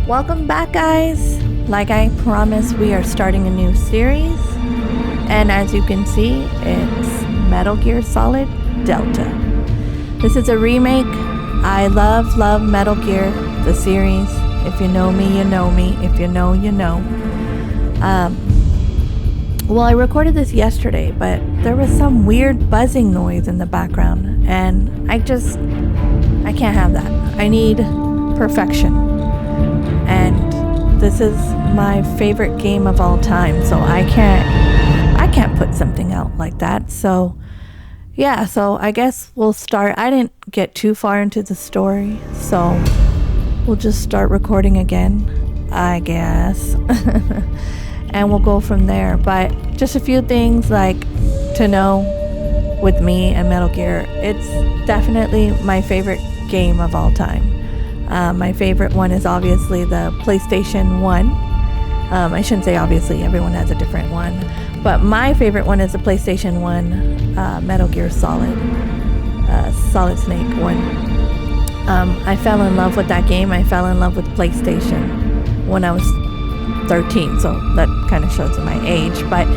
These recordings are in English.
Welcome back, guys. Like I promised, we are starting a new series. And as you can see, it's Metal Gear Solid Delta. This is a remake. I love Metal Gear, the series. If you know me, you know me. If you know, you know. Well, I recorded this yesterday, but there was some weird buzzing noise in the background. And I can't have that. I need perfection. And this is my favorite game of all time, so I can't put something out like that. So yeah, so I guess we'll start. I didn't get too far into the story, so we'll just start recording again, I guess. And we'll go from there. But just a few things like to know with me and Metal Gear. It's definitely my favorite game of all time. My favorite one is obviously the PlayStation 1. I shouldn't say obviously, everyone has a different one. But my favorite one is the PlayStation 1 Metal Gear Solid Snake 1. I fell in love with that game. I fell in love with PlayStation when I was 13, so that kind of shows my age. But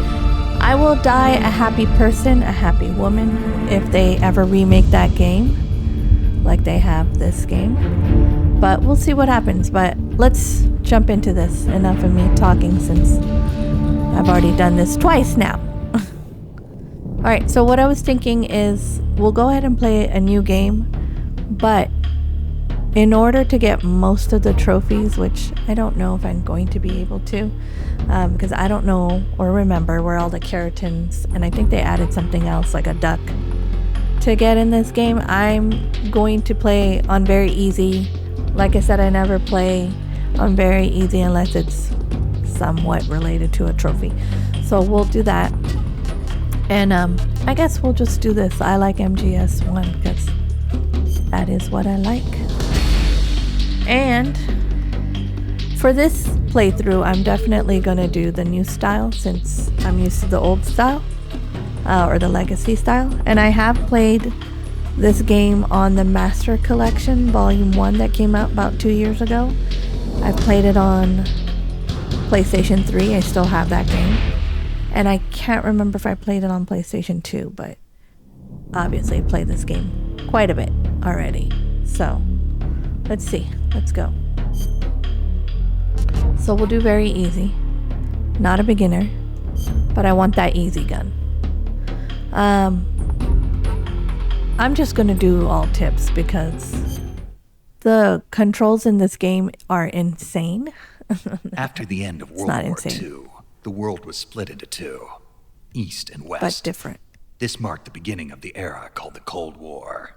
I will die a happy person, a happy woman, if they ever remake that game like they have this game. But we'll see what happens. But let's jump into this. Enough of me talking since I've already done this twice now. Alright, so what I was thinking is we'll go ahead and play a new game, but in order to get most of the trophies, which I don't know if I'm going to be able to, because I don't know or remember where all the keratins, and I think they added something else like a duck to get in this game, I'm going to play on very easy. Like I said, I never play on very easy unless it's somewhat related to a trophy. So we'll do that. And I guess we'll just do this. I like MGS1 because that is what I like. And for this playthrough, I'm definitely going to do the new style since I'm used to the old style or the legacy style. And I have played this game on the Master Collection Volume 1 that came out about 2 years ago. I've played it on PlayStation 3. I still have that game. And I can't remember if I played it on PlayStation 2, but obviously I played this game quite a bit already. So let's see. Let's go. So we'll do very easy. Not a beginner, but I want that easy gun. I'm just going to do all tips because the controls in this game are insane. After the end of World War II, the world was split into two, East and West. But different. This marked the beginning of the era called the Cold War.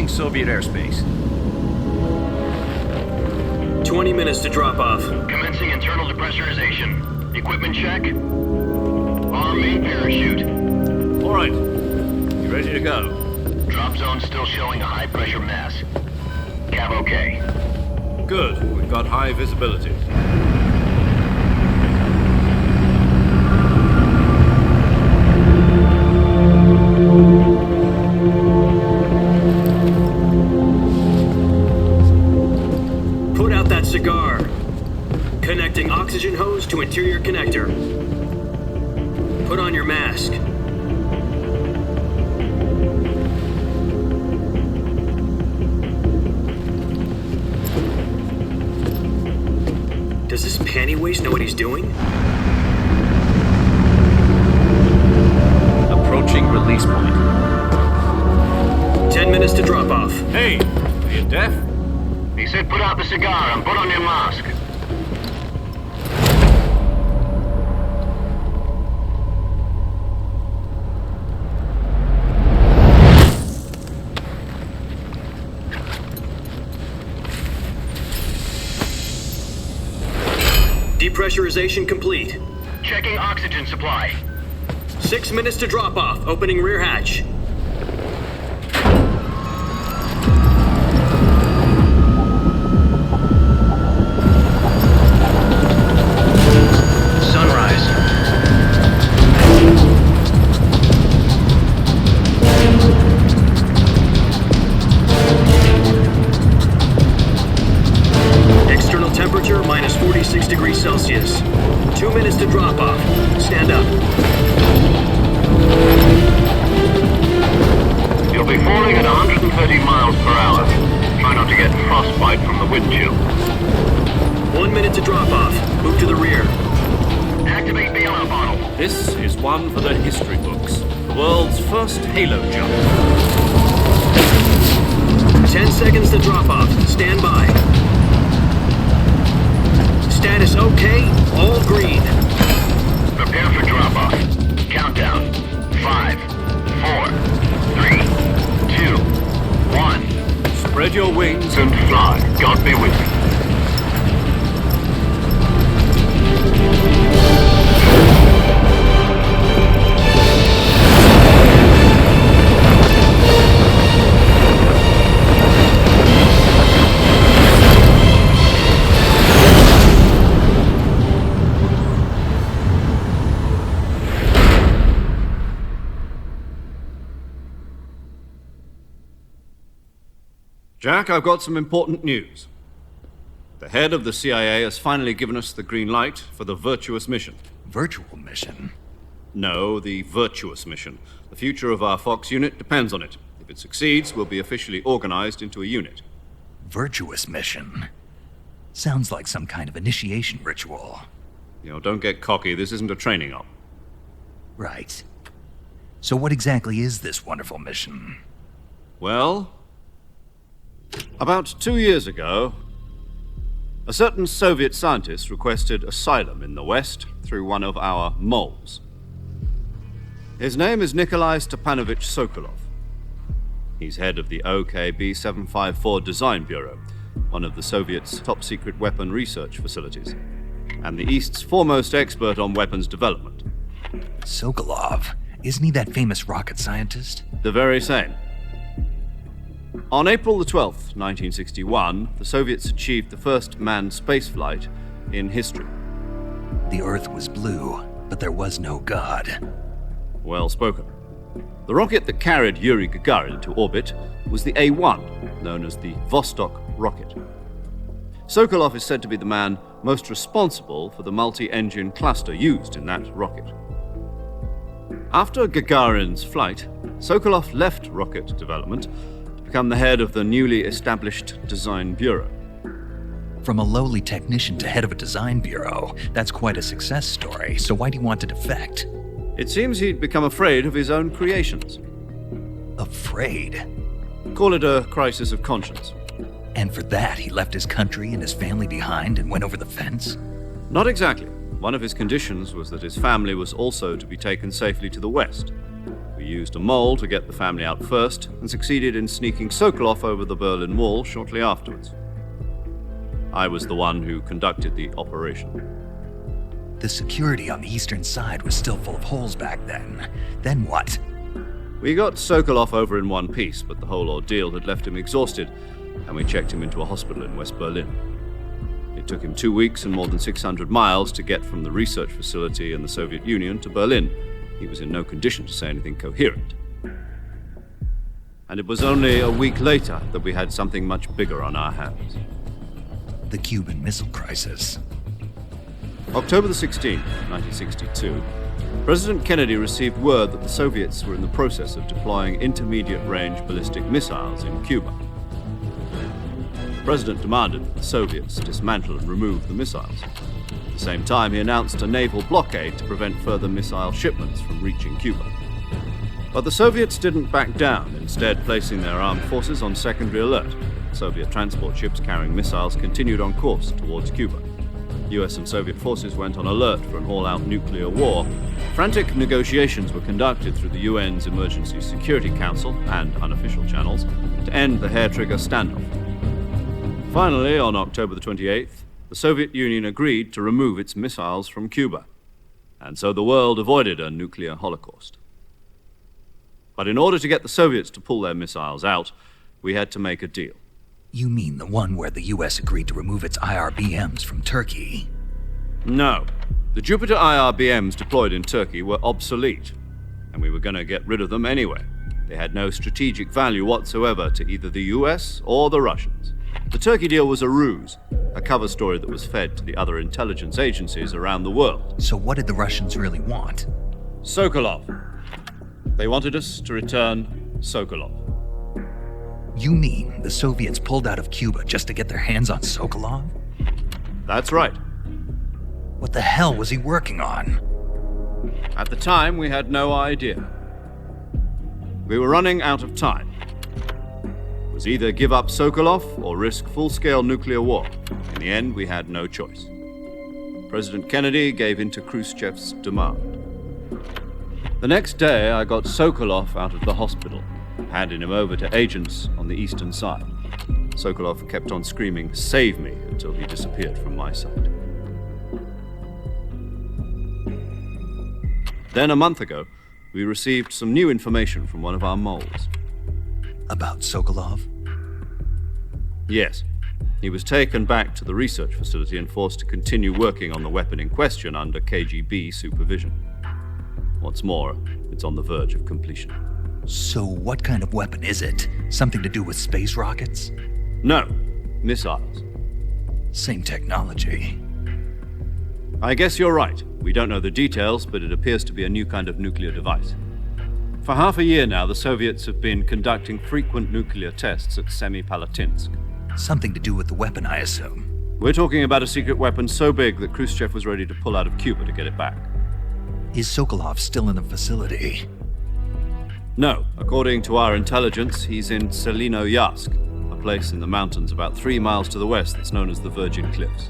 Soviet airspace. 20 minutes to drop off. Commencing internal depressurization. Equipment check. Arm main parachute. All right. You ready to go? Drop zone still showing a high pressure mass. Cab okay. Good. We've got high visibility. Cigar. Connecting oxygen hose to interior connector. Put on your mask. Does this panty waste know what he's doing? Approaching release point. 10 minutes to drop off. Hey, are you deaf? He said put out the cigar and put on your mask. Depressurization complete. Checking oxygen supply. 6 minutes to drop off. Opening rear hatch. Sunrise. External temperature minus 46 degrees Celsius. 2 minutes to drop off. Stand up. You'll be falling at 130 miles per hour. Try not to get frostbite from the wind chill. 1 minute to drop off. Move to the rear. Activate bailout bottle. This is one for the history books. The world's first halo jump. 10 seconds to drop off. Stand by. Status okay. All green. Prepare for drop-off. Countdown. 5, 4, 3, 2, 1. Spread your wings And fly. God be with you. Jack, I've got some important news. The head of the CIA has finally given us the green light for the Virtuous mission. Virtual mission? No, the Virtuous mission. The future of our Fox unit depends on it. If it succeeds, we'll be officially organized into a unit. Virtuous mission? Sounds like some kind of initiation ritual. Don't get cocky. This isn't a training op. Right. So what exactly is this wonderful mission? Well, about 2 years ago, a certain Soviet scientist requested asylum in the West through one of our moles. His name is Nikolai Stepanovich Sokolov. He's head of the OKB 754 Design Bureau, one of the Soviets' top-secret weapon research facilities, and the East's foremost expert on weapons development. Sokolov? Isn't he that famous rocket scientist? The very same. On April the 12th, 1961, the Soviets achieved the first manned spaceflight in history. The Earth was blue, but there was no God. Well spoken. The rocket that carried Yuri Gagarin to orbit was the A-1, known as the Vostok rocket. Sokolov is said to be the man most responsible for the multi-engine cluster used in that rocket. After Gagarin's flight, Sokolov left rocket development to become the head of the newly established Design Bureau. From a lowly technician to head of a design bureau, that's quite a success story, so why'd he want to defect? It seems he'd become afraid of his own creations. Afraid? Call it a crisis of conscience. And for that, he left his country and his family behind and went over the fence? Not exactly. One of his conditions was that his family was also to be taken safely to the West. We used a mole to get the family out first and succeeded in sneaking Sokolov over the Berlin Wall shortly afterwards. I was the one who conducted the operation. The security on the eastern side was still full of holes back then. Then what? We got Sokolov over in one piece, but the whole ordeal had left him exhausted, and we checked him into a hospital in West Berlin. It took him 2 weeks and more than 600 miles to get from the research facility in the Soviet Union to Berlin. He was in no condition to say anything coherent. And it was only a week later that we had something much bigger on our hands. The Cuban Missile Crisis. October the 16th, 1962, President Kennedy received word that the Soviets were in the process of deploying intermediate-range ballistic missiles in Cuba. The President demanded that the Soviets dismantle and remove the missiles. At the same time, he announced a naval blockade to prevent further missile shipments from reaching Cuba. But the Soviets didn't back down, instead placing their armed forces on secondary alert. Soviet transport ships carrying missiles continued on course towards Cuba. US and Soviet forces went on alert for an all-out nuclear war. Frantic negotiations were conducted through the UN's Emergency Security Council and unofficial channels to end the hair-trigger standoff. Finally, on October the 28th, the Soviet Union agreed to remove its missiles from Cuba, and so the world avoided a nuclear holocaust. But in order to get the Soviets to pull their missiles out, we had to make a deal. You mean the one where the US agreed to remove its IRBMs from Turkey? No. The Jupiter IRBMs deployed in Turkey were obsolete, and we were going to get rid of them anyway. They had no strategic value whatsoever to either the US or the Russians. The Turkey deal was a ruse, a cover story that was fed to the other intelligence agencies around the world. So what did the Russians really want? Sokolov. They wanted us to return Sokolov. You mean the Soviets pulled out of Cuba just to get their hands on Sokolov? That's right. What the hell was he working on? At the time, we had no idea. We were running out of time. It was either give up Sokolov or risk full-scale nuclear war. In the end, we had no choice. President Kennedy gave in to Khrushchev's demand. The next day, I got Sokolov out of the hospital, handing him over to agents on the eastern side. Sokolov kept on screaming, "Save me," until he disappeared from my sight. Then, a month ago, we received some new information from one of our moles. About Sokolov? Yes. He was taken back to the research facility and forced to continue working on the weapon in question under KGB supervision. What's more, it's on the verge of completion. So what kind of weapon is it? Something to do with space rockets? No, missiles. Same technology. I guess you're right. We don't know the details, but it appears to be a new kind of nuclear device. For half a year now, the Soviets have been conducting frequent nuclear tests at Semipalatinsk. Something to do with the weapon, I assume. We're talking about a secret weapon so big that Khrushchev was ready to pull out of Cuba to get it back. Is Sokolov still in the facility? No. According to our intelligence, he's in Selinoyarsk, a place in the mountains about 3 miles to the west that's known as the Virgin Cliffs.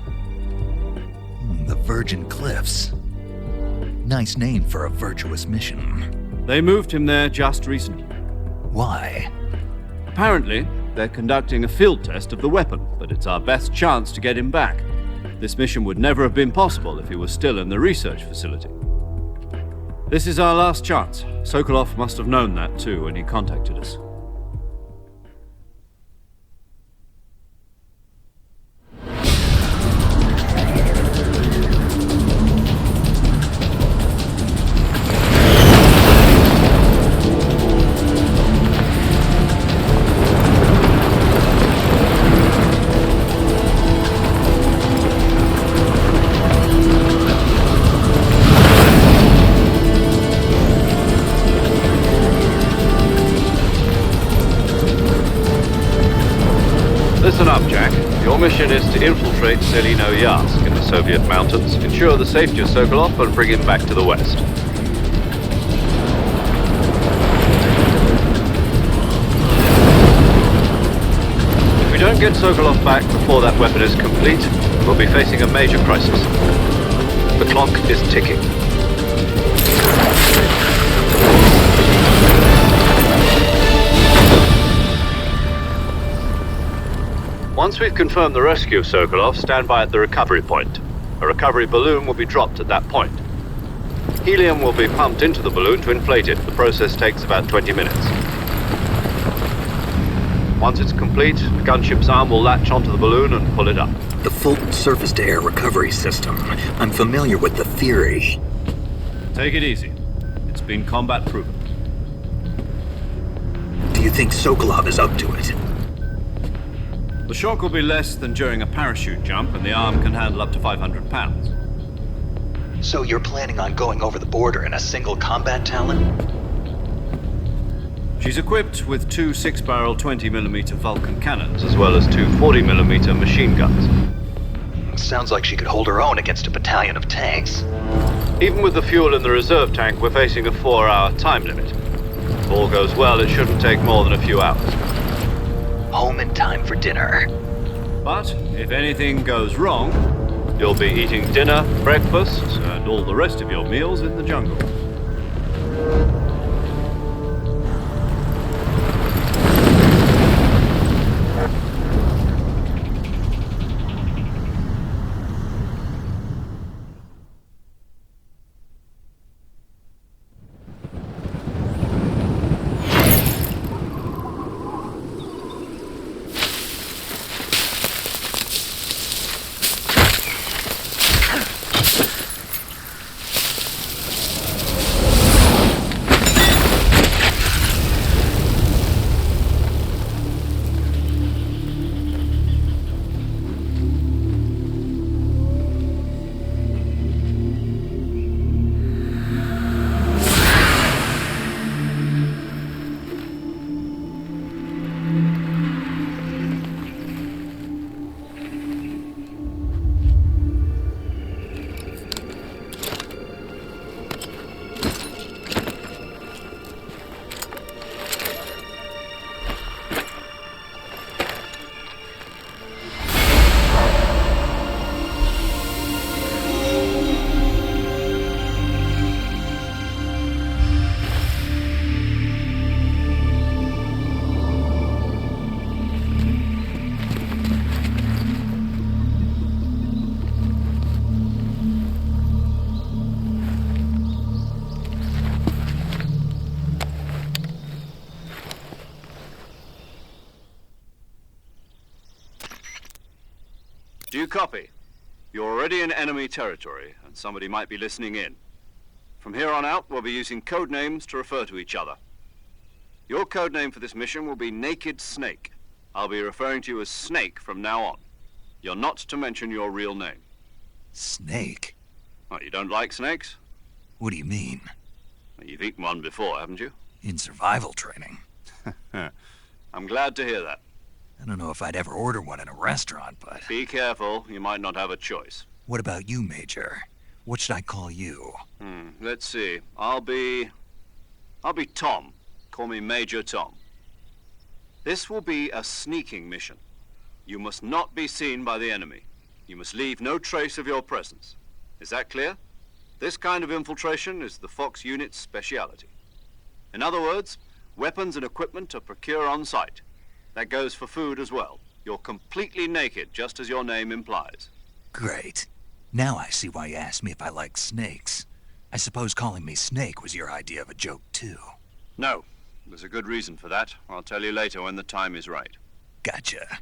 The Virgin Cliffs. Nice name for a virtuous mission. They moved him there just recently. Why? Apparently, they're conducting a field test of the weapon, but it's our best chance to get him back. This mission would never have been possible if he was still in the research facility. This is our last chance. Sokolov must have known that too when he contacted us. Listen up, Jack. Your mission is to infiltrate Selinoyarsk in the Soviet mountains, ensure the safety of Sokolov, and bring him back to the west. If we don't get Sokolov back before that weapon is complete, we'll be facing a major crisis. The clock is ticking. Once we've confirmed the rescue of Sokolov, stand by at the recovery point. A recovery balloon will be dropped at that point. Helium will be pumped into the balloon to inflate it. The process takes about 20 minutes. Once it's complete, the gunship's arm will latch onto the balloon and pull it up. The Fulton surface-to-air recovery system. I'm familiar with the theory. Take it easy. It's been combat-proven. Do you think Sokolov is up to it? The shock will be less than during a parachute jump, and the arm can handle up to 500 pounds. So you're planning on going over the border in a single combat Talon? She's equipped with 2 6-barrel 20mm Vulcan cannons, as well as 2 40mm machine guns. Sounds like she could hold her own against a battalion of tanks. Even with the fuel in the reserve tank, we're facing a 4-hour time limit. If all goes well, it shouldn't take more than a few hours. home in time for dinner. But if anything goes wrong, you'll be eating dinner, breakfast, and all the rest of your meals in the jungle. Do you copy? You're already in enemy territory, and somebody might be listening in. From here on out, we'll be using code names to refer to each other. Your code name for this mission will be Naked Snake. I'll be referring to you as Snake from now on. You're not to mention your real name. Snake? What, you don't like snakes? What do you mean? You've eaten one before, haven't you? In survival training? I'm glad to hear that. I don't know if I'd ever order one in a restaurant, but... Be careful, you might not have a choice. What about you, Major? What should I call you? Let's see. I'll be Tom. Call me Major Tom. This will be a sneaking mission. You must not be seen by the enemy. You must leave no trace of your presence. Is that clear? This kind of infiltration is the Fox unit's speciality. In other words, weapons and equipment are procured on site. That goes for food as well. You're completely naked, just as your name implies. Great. Now I see why you asked me if I like snakes. I suppose calling me Snake was your idea of a joke, too. No. There's a good reason for that. I'll tell you later when the time is right. Gotcha.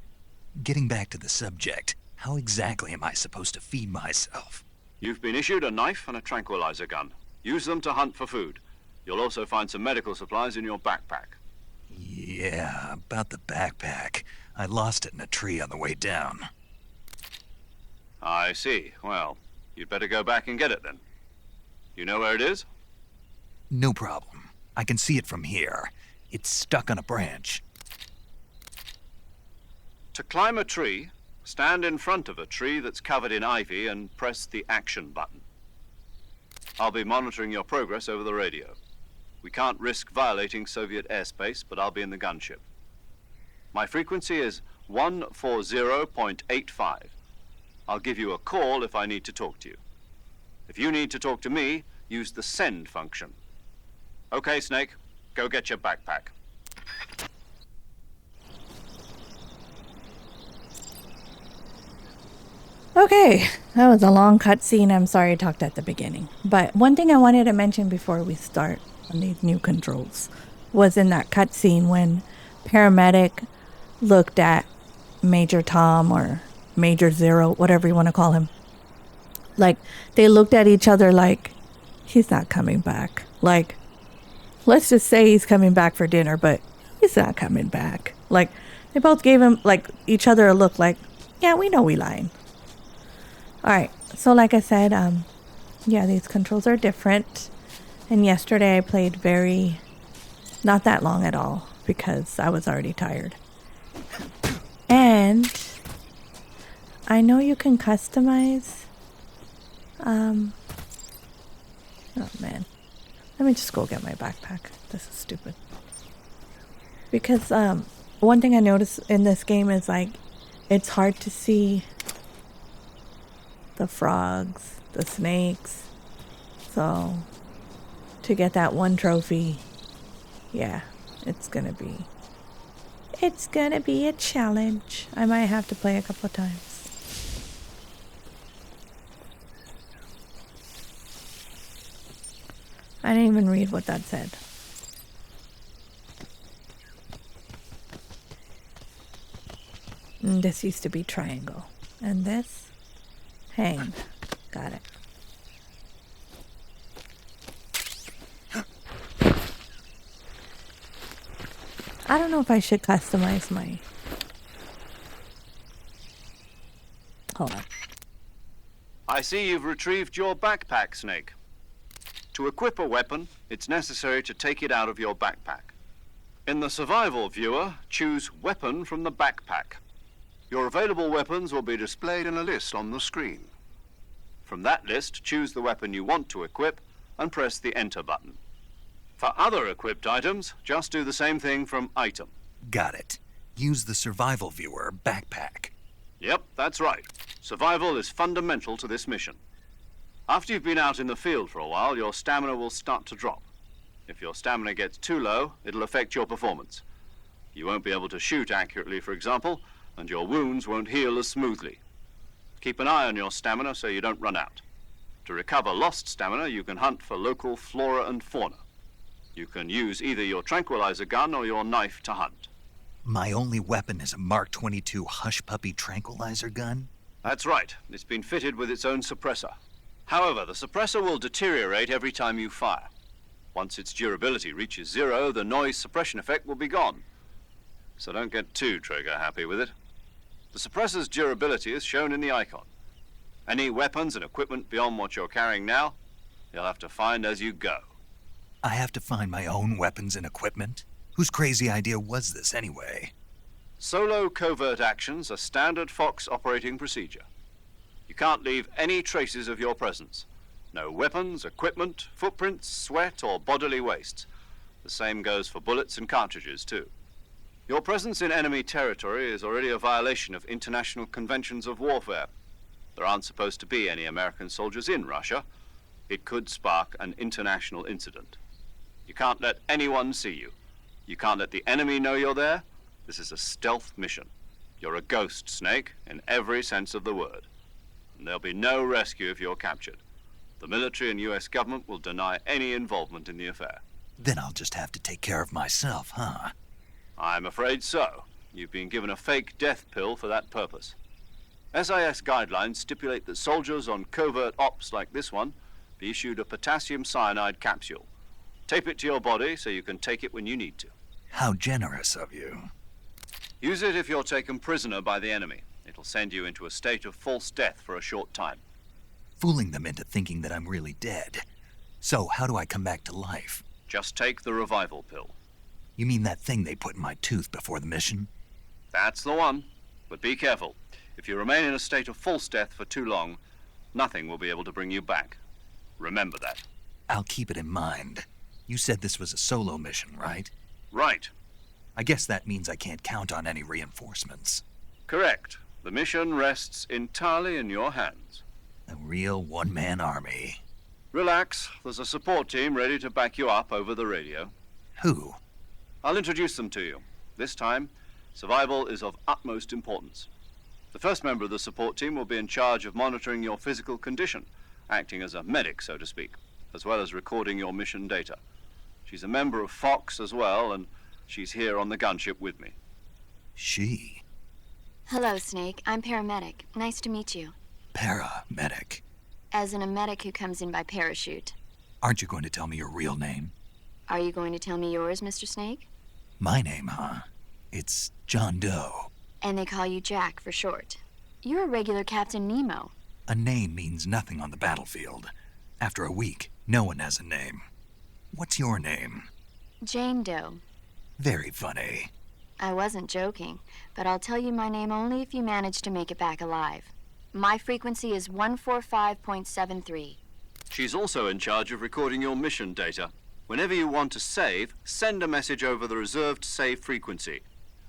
Getting back to the subject, how exactly am I supposed to feed myself? You've been issued a knife and a tranquilizer gun. Use them to hunt for food. You'll also find some medical supplies in your backpack. Yeah, about the backpack. I lost it in a tree on the way down. I see. Well, you'd better go back and get it then. You know where it is? No problem. I can see it from here. It's stuck on a branch. To climb a tree, stand in front of a tree that's covered in ivy and press the action button. I'll be monitoring your progress over the radio. We can't risk violating Soviet airspace, but I'll be in the gunship. My frequency is 140.85. I'll give you a call if I need to talk to you. If you need to talk to me, use the send function. Okay, Snake, go get your backpack. Okay, that was a long cutscene. I'm sorry I talked at the beginning. But one thing I wanted to mention before we start on these new controls was in that cutscene when paramedic looked at Major Tom or Major Zero, whatever you want to call him. Like, they looked at each other like, he's not coming back. Like, let's just say he's coming back for dinner, but he's not coming back. Like, they both gave him, like, each other a look like, yeah, we know we lying. Alright, so like I said, yeah, these controls are different. And yesterday I played not that long at all, because I was already tired. And I know you can customize, oh man, let me just go get my backpack. This is stupid. Because, one thing I noticed in this game is like it's hard to see the frogs, the snakes. So to get that one trophy, yeah, it's gonna be a challenge. I might have to play a couple of times. I didn't even read what that said. And this used to be triangle. And this? Hang. Got it. I don't know if I should customize my... Hold on. I see you've retrieved your backpack, Snake. To equip a weapon, it's necessary to take it out of your backpack. In the survival viewer, choose Weapon from the backpack. Your available weapons will be displayed in a list on the screen. From that list, choose the weapon you want to equip and press the Enter button. For other equipped items, just do the same thing from Item. Got it. Use the survival viewer backpack. Yep, that's right. Survival is fundamental to this mission. After you've been out in the field for a while, your stamina will start to drop. If your stamina gets too low, it'll affect your performance. You won't be able to shoot accurately, for example, and your wounds won't heal as smoothly. Keep an eye on your stamina so you don't run out. To recover lost stamina, you can hunt for local flora and fauna. You can use either your tranquilizer gun or your knife to hunt. My only weapon is a Mark 22 Hush Puppy tranquilizer gun? That's right. It's been fitted with its own suppressor. However, the suppressor will deteriorate every time you fire. Once its durability reaches 0, the noise suppression effect will be gone. So don't get too trigger happy with it. The suppressor's durability is shown in the icon. Any weapons and equipment beyond what you're carrying now, you'll have to find as you go. I have to find my own weapons and equipment? Whose crazy idea was this anyway? Solo covert actions are standard Fox operating procedure. You can't leave any traces of your presence. No weapons, equipment, footprints, sweat, or bodily waste. The same goes for bullets and cartridges, too. Your presence in enemy territory is already a violation of international conventions of warfare. There aren't supposed to be any American soldiers in Russia. It could spark an international incident. You can't let anyone see you. You can't let the enemy know you're there. This is a stealth mission. You're a ghost, Snake, in every sense of the word. And there'll be no rescue if you're captured. The military and US government will deny any involvement in the affair. Then I'll just have to take care of myself, huh? I'm afraid so. You've been given a fake death pill for that purpose. SIS guidelines stipulate that soldiers on covert ops like this one be issued a potassium cyanide capsule. Tape it to your body so you can take it when you need to. How generous of you. Use it if you're taken prisoner by the enemy. It'll send you into a state of false death for a short time. Fooling them into thinking that I'm really dead. So how do I come back to life? Just take the revival pill. You mean that thing they put in my tooth before the mission? That's the one. But be careful. If you remain in a state of false death for too long, nothing will be able to bring you back. Remember that. I'll keep it in mind. You said this was a solo mission, right? Right. I guess that means I can't count on any reinforcements. Correct. The mission rests entirely in your hands. A real one-man army. Relax. There's a support team ready to back you up over the radio. Who? I'll introduce them to you. This time, survival is of utmost importance. The first member of the support team will be in charge of monitoring your physical condition, acting as a medic, so to speak, as well as recording your mission data. She's a member of Fox as well, and she's here on the gunship with me. She? Hello, Snake. I'm paramedic. Nice to meet you. Paramedic. As in a medic who comes in by parachute. Aren't you going to tell me your real name? Are you going to tell me yours, Mr. Snake? My name, huh? It's John Doe. And they call you Jack for short. You're a regular Captain Nemo. A name means nothing on the battlefield. After a week, no one has a name. What's your name? Jane Doe. Very funny. I wasn't joking, but I'll tell you my name only if you manage to make it back alive. My frequency is 145.73. She's also in charge of recording your mission data. Whenever you want to save, send a message over the reserved save frequency.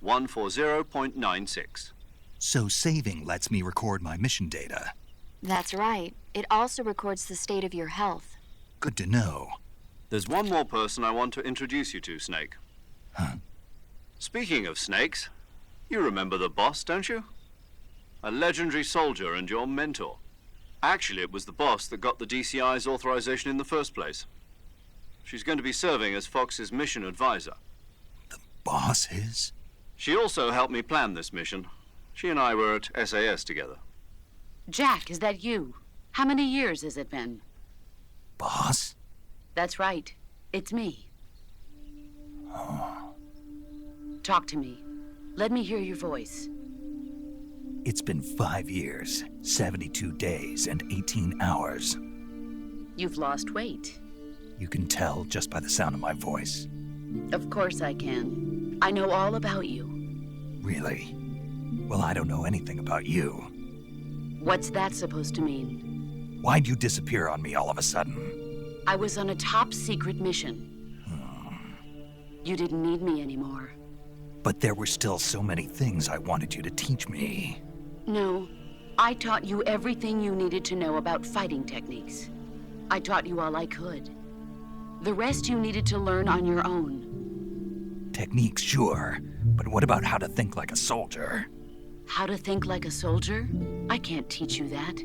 140.96. So saving lets me record my mission data. That's right. It also records the state of your health. Good to know. There's one more person I want to introduce you to, Snake. Huh? Speaking of snakes, you remember the boss, don't you? A legendary soldier and your mentor. Actually, it was the boss that got the DCI's authorization in the first place. She's going to be serving as Fox's mission advisor. Boss is? She also helped me plan this mission. She and I were at SAS together. Jack, is that you? How many years has it been? Boss? That's right. It's me. Oh. Talk to me. Let me hear your voice. It's been 5 years, 72 days, and 18 hours. You've lost weight. You can tell just by the sound of my voice. Of course I can. I know all about you. Really? Well, I don't know anything about you. What's that supposed to mean? Why'd you disappear on me all of a sudden? I was on a top secret mission. You didn't need me anymore. But there were still so many things I wanted you to teach me. No, I taught you everything you needed to know about fighting techniques. I taught you all I could. The rest you needed to learn on your own. Techniques, sure. But what about how to think like a soldier? How to think like a soldier? I can't teach you that.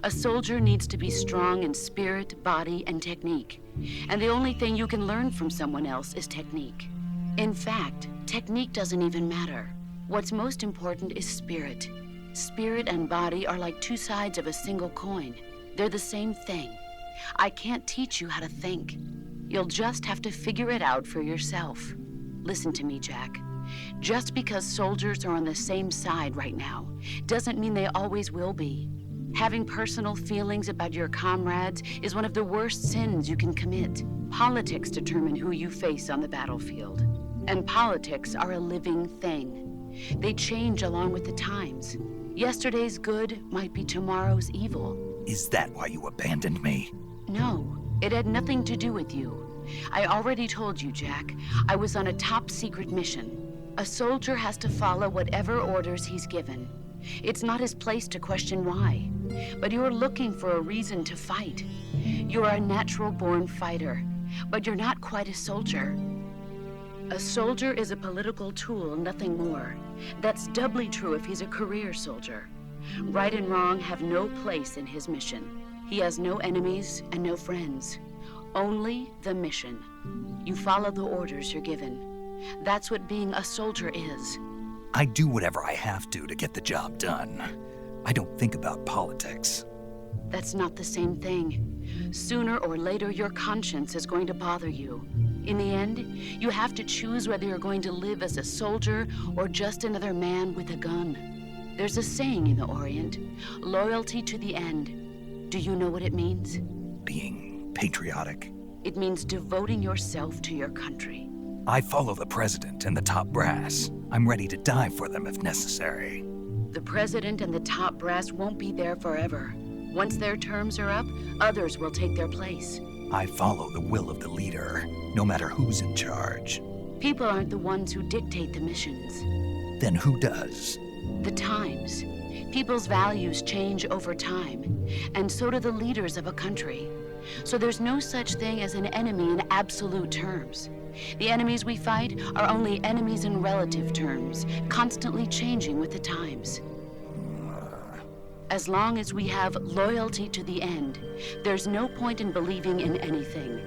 A soldier needs to be strong in spirit, body, and technique. And the only thing you can learn from someone else is technique. In fact, technique doesn't even matter. What's most important is spirit. Spirit and body are like two sides of a single coin. They're the same thing. I can't teach you how to think. You'll just have to figure it out for yourself. Listen to me, Jack. Just because soldiers are on the same side right now doesn't mean they always will be. Having personal feelings about your comrades is one of the worst sins you can commit. Politics determine who you face on the battlefield. And politics are a living thing. They change along with the times. Yesterday's good might be tomorrow's evil. Is that why you abandoned me? No, it had nothing to do with you. I already told you, Jack. I was on a top secret mission. A soldier has to follow whatever orders he's given. It's not his place to question why. But you're looking for a reason to fight. You're a natural-born fighter, but you're not quite a soldier. A soldier is a political tool, nothing more. That's doubly true if he's a career soldier. Right and wrong have no place in his mission. He has no enemies and no friends. Only the mission. You follow the orders you're given. That's what being a soldier is. I do whatever I have to get the job done. I don't think about politics. That's not the same thing. Sooner or later, your conscience is going to bother you. In the end, you have to choose whether you're going to live as a soldier or just another man with a gun. There's a saying in the Orient, loyalty to the end. Do you know what it means? Being patriotic. It means devoting yourself to your country. I follow the president and the top brass. I'm ready to die for them if necessary. The president and the top brass won't be there forever. Once their terms are up, others will take their place. I follow the will of the leader, no matter who's in charge. People aren't the ones who dictate the missions. Then who does? The times. People's values change over time, and so do the leaders of a country. So there's no such thing as an enemy in absolute terms. The enemies we fight are only enemies in relative terms, constantly changing with the times. As long as we have loyalty to the end, there's no point in believing in anything,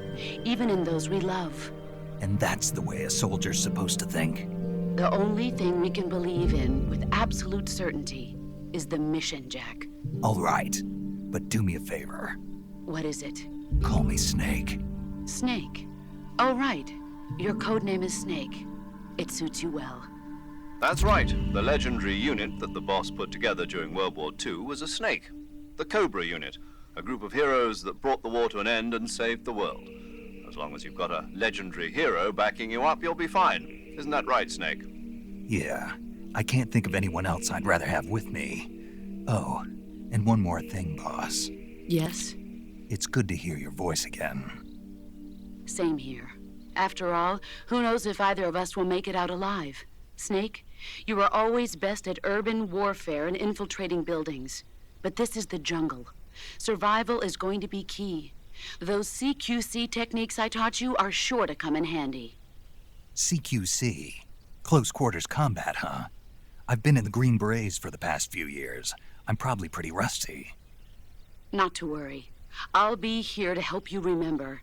even in those we love. And that's the way a soldier's supposed to think? The only thing we can believe in with absolute certainty is the mission, Jack. All right, but do me a favor. What is it? Call me Snake. Snake. Oh, right. Your codename is Snake. It suits you well. That's right. The legendary unit that the boss put together during World War II was a snake. The Cobra unit, a group of heroes that brought the war to an end and saved the world. As long as you've got a legendary hero backing you up, you'll be fine. Isn't that right, Snake? Yeah. I can't think of anyone else I'd rather have with me. Oh, and one more thing, boss. Yes? It's good to hear your voice again. Same here. After all, who knows if either of us will make it out alive? Snake, you are always best at urban warfare and infiltrating buildings. But this is the jungle. Survival is going to be key. Those CQC techniques I taught you are sure to come in handy. CQC? Close quarters combat, huh? I've been in the Green Berets for the past few years. I'm probably pretty rusty. Not to worry. I'll be here to help you remember.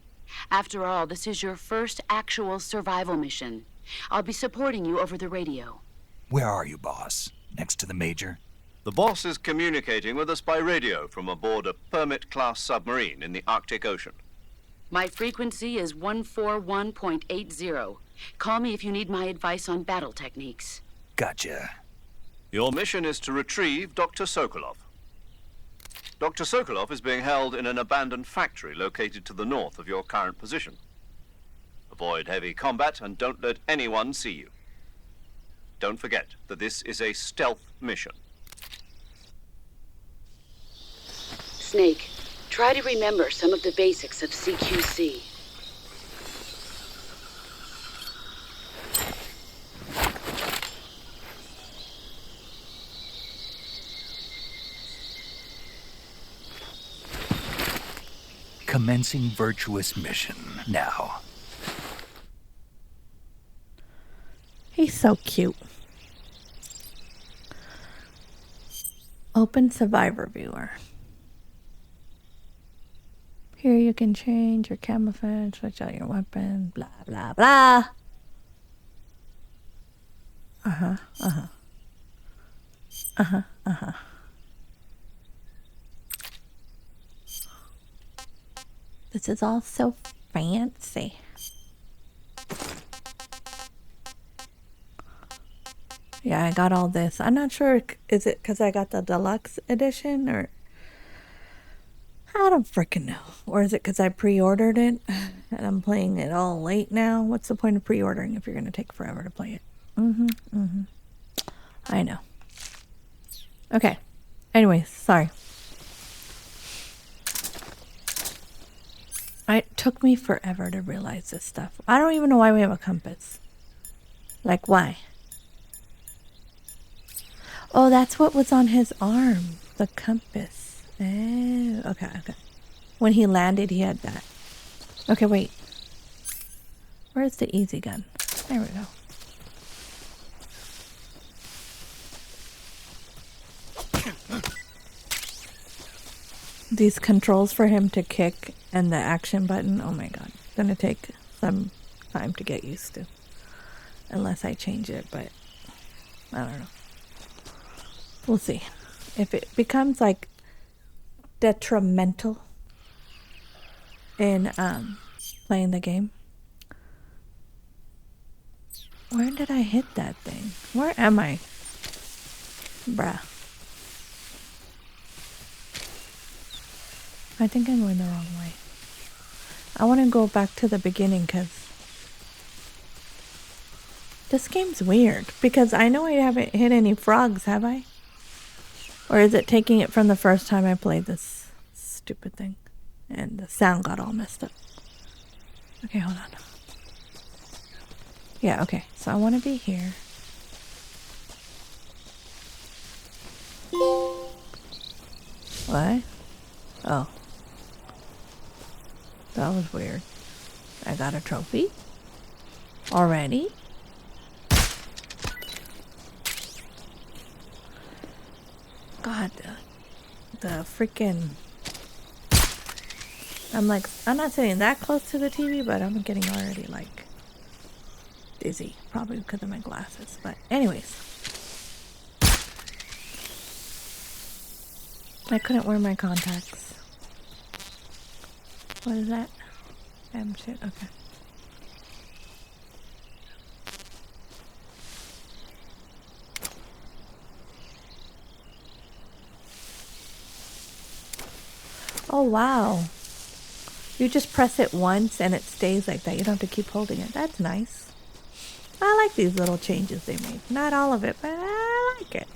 After all, this is your first actual survival mission. I'll be supporting you over the radio. Where are you, boss? Next to the Major? The boss is communicating with us by radio from aboard a Permit-class submarine in the Arctic Ocean. My frequency is 141.80. Call me if you need my advice on battle techniques. Gotcha. Your mission is to retrieve Dr. Sokolov. Dr. Sokolov is being held in an abandoned factory located to the north of your current position. Avoid heavy combat and don't let anyone see you. Don't forget that this is a stealth mission. Snake, try to remember some of the basics of CQC. Commencing Virtuous mission now. He's so cute. Open Survivor Viewer. Here you can change your camouflage, switch out your weapon, blah, blah, blah. This is all so fancy. Yeah, I got all this. I'm not sure, is it because I got the deluxe edition or... I don't freaking know. Or is it because I pre-ordered it and I'm playing it all late now? What's the point of pre-ordering if you're going to take forever to play it? I know. Okay. Anyways, sorry. It took me forever to realize this stuff. I don't even know why we have a compass. Like, why? Oh, that's what was on his arm. The compass. Oh, okay. When he landed, he had that. Okay, wait. Where's the easy gun? There we go. These controls for him to kick and the action button, oh my god. It's gonna take some time to get used to. Unless I change it, but I don't know. We'll see. If it becomes like detrimental in playing the game. Where did I hit that thing? Where am I? Bruh. I think I'm going the wrong way. I want to go back to the beginning because this game's weird. Because I know I haven't hit any frogs, have I? Or is it taking it from the first time I played this stupid thing? And the sound got all messed up. Okay, hold on. Yeah, okay. So I want to be here. What? Oh. That was weird. I got a trophy? Already? God, the freaking... I'm not sitting that close to the TV, but I'm getting already, like, dizzy. Probably because of my glasses. But anyways. I couldn't wear my contacts. What is that? Shit, okay. Oh, wow. You just press it once and it stays like that. You don't have to keep holding it. That's nice. I like these little changes they made. Not all of it, but I like it.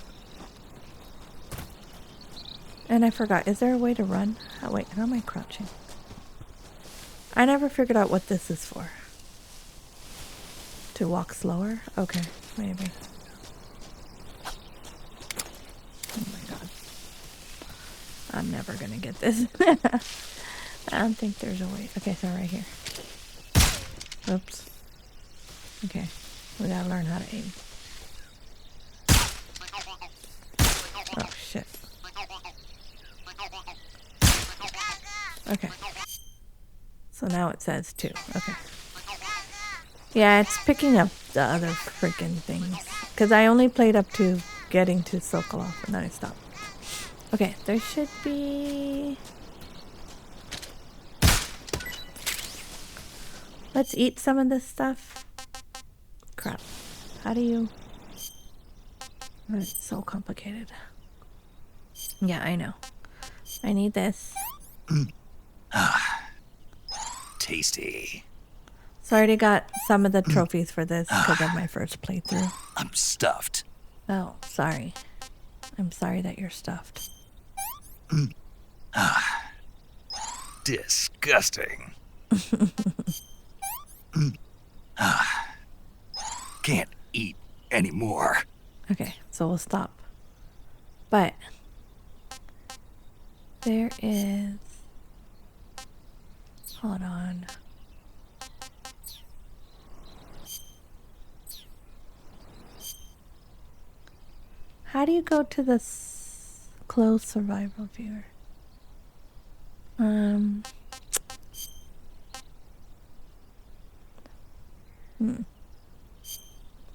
And I forgot. Is there a way to run? Oh, wait. How am I crouching? I never figured out what this is for. To walk slower? Okay, maybe. Oh my god. I'm never gonna get this. I don't think there's a way. Okay, so right here. Oops. Okay, we gotta learn how to aim. Oh shit. Okay. So now it says 2. Okay. Yeah, it's picking up the other freaking things. Because I only played up to getting to Sokolov and then I stopped. Okay, there should be... Let's eat some of this stuff. Crap. How do you... Oh, it's so complicated. Yeah, I know. I need this. Tasty. So I already got some of the trophies for this because of my first playthrough. I'm stuffed. Oh, sorry. I'm sorry that you're stuffed. Disgusting. Can't eat anymore. Okay, so we'll stop. But there is... Hold on. How do you go to the closed survival viewer?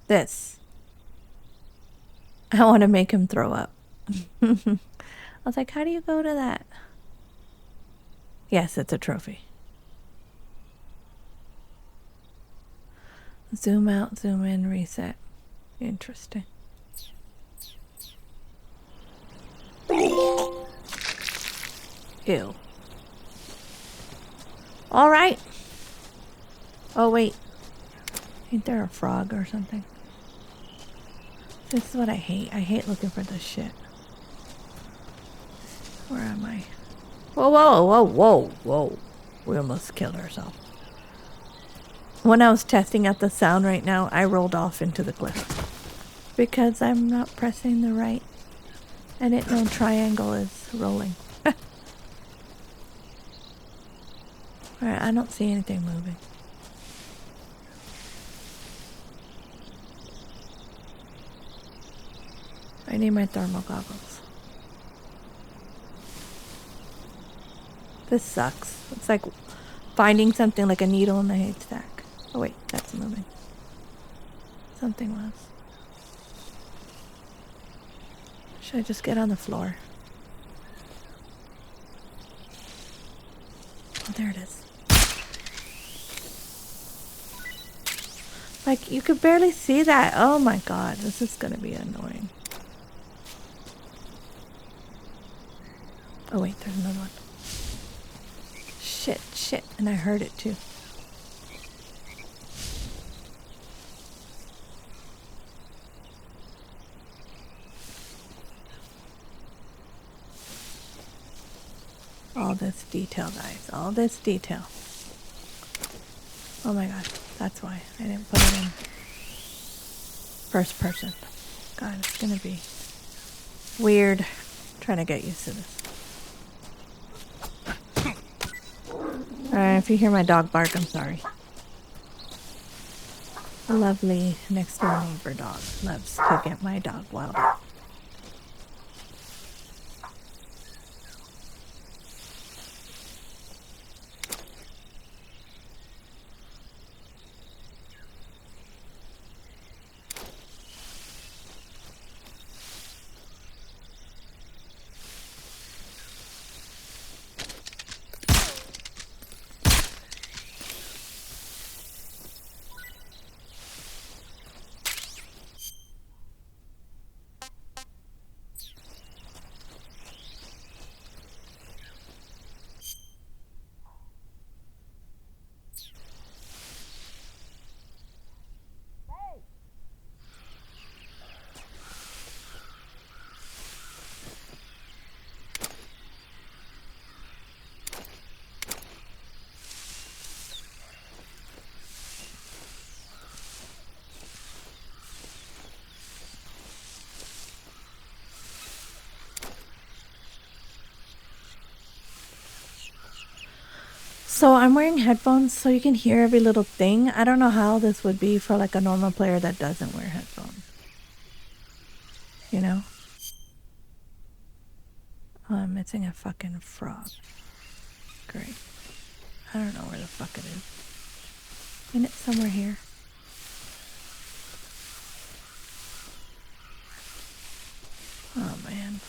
This. I want to make him throw up. I was like, how do you go to that? Yes, it's a trophy. Zoom out, zoom in, reset. Interesting. Ew. All right. Oh, wait. Ain't there a frog or something? This is what I hate. I hate looking for this shit. Where am I? Whoa, whoa, whoa, whoa, whoa. We almost killed ourselves. When I was testing out the sound right now, I rolled off into the cliff. Because I'm not pressing the right. I didn't know triangle is rolling. Alright, I don't see anything moving. I need my thermal goggles. This sucks. It's like finding something like a needle in the haystack. Oh wait, that's moving. Something was. Should I just get on the floor? Oh, there it is. Like, you could barely see that. Oh my god, this is gonna be annoying. Oh wait, there's another one. Shit, shit, and I heard it too. All this detail, guys. All this detail. Oh my god. That's why I didn't put it in first person. God, it's gonna be weird trying to get used to this. Alright, if you hear my dog bark, I'm sorry. A lovely next door neighbor dog loves to get my dog wild. So I'm wearing headphones so you can hear every little thing. I don't know how this would be for like a normal player that doesn't wear headphones. You know? Oh, I'm missing a fucking frog. Great. I don't know where the fuck it is. Isn't it somewhere here? Oh man.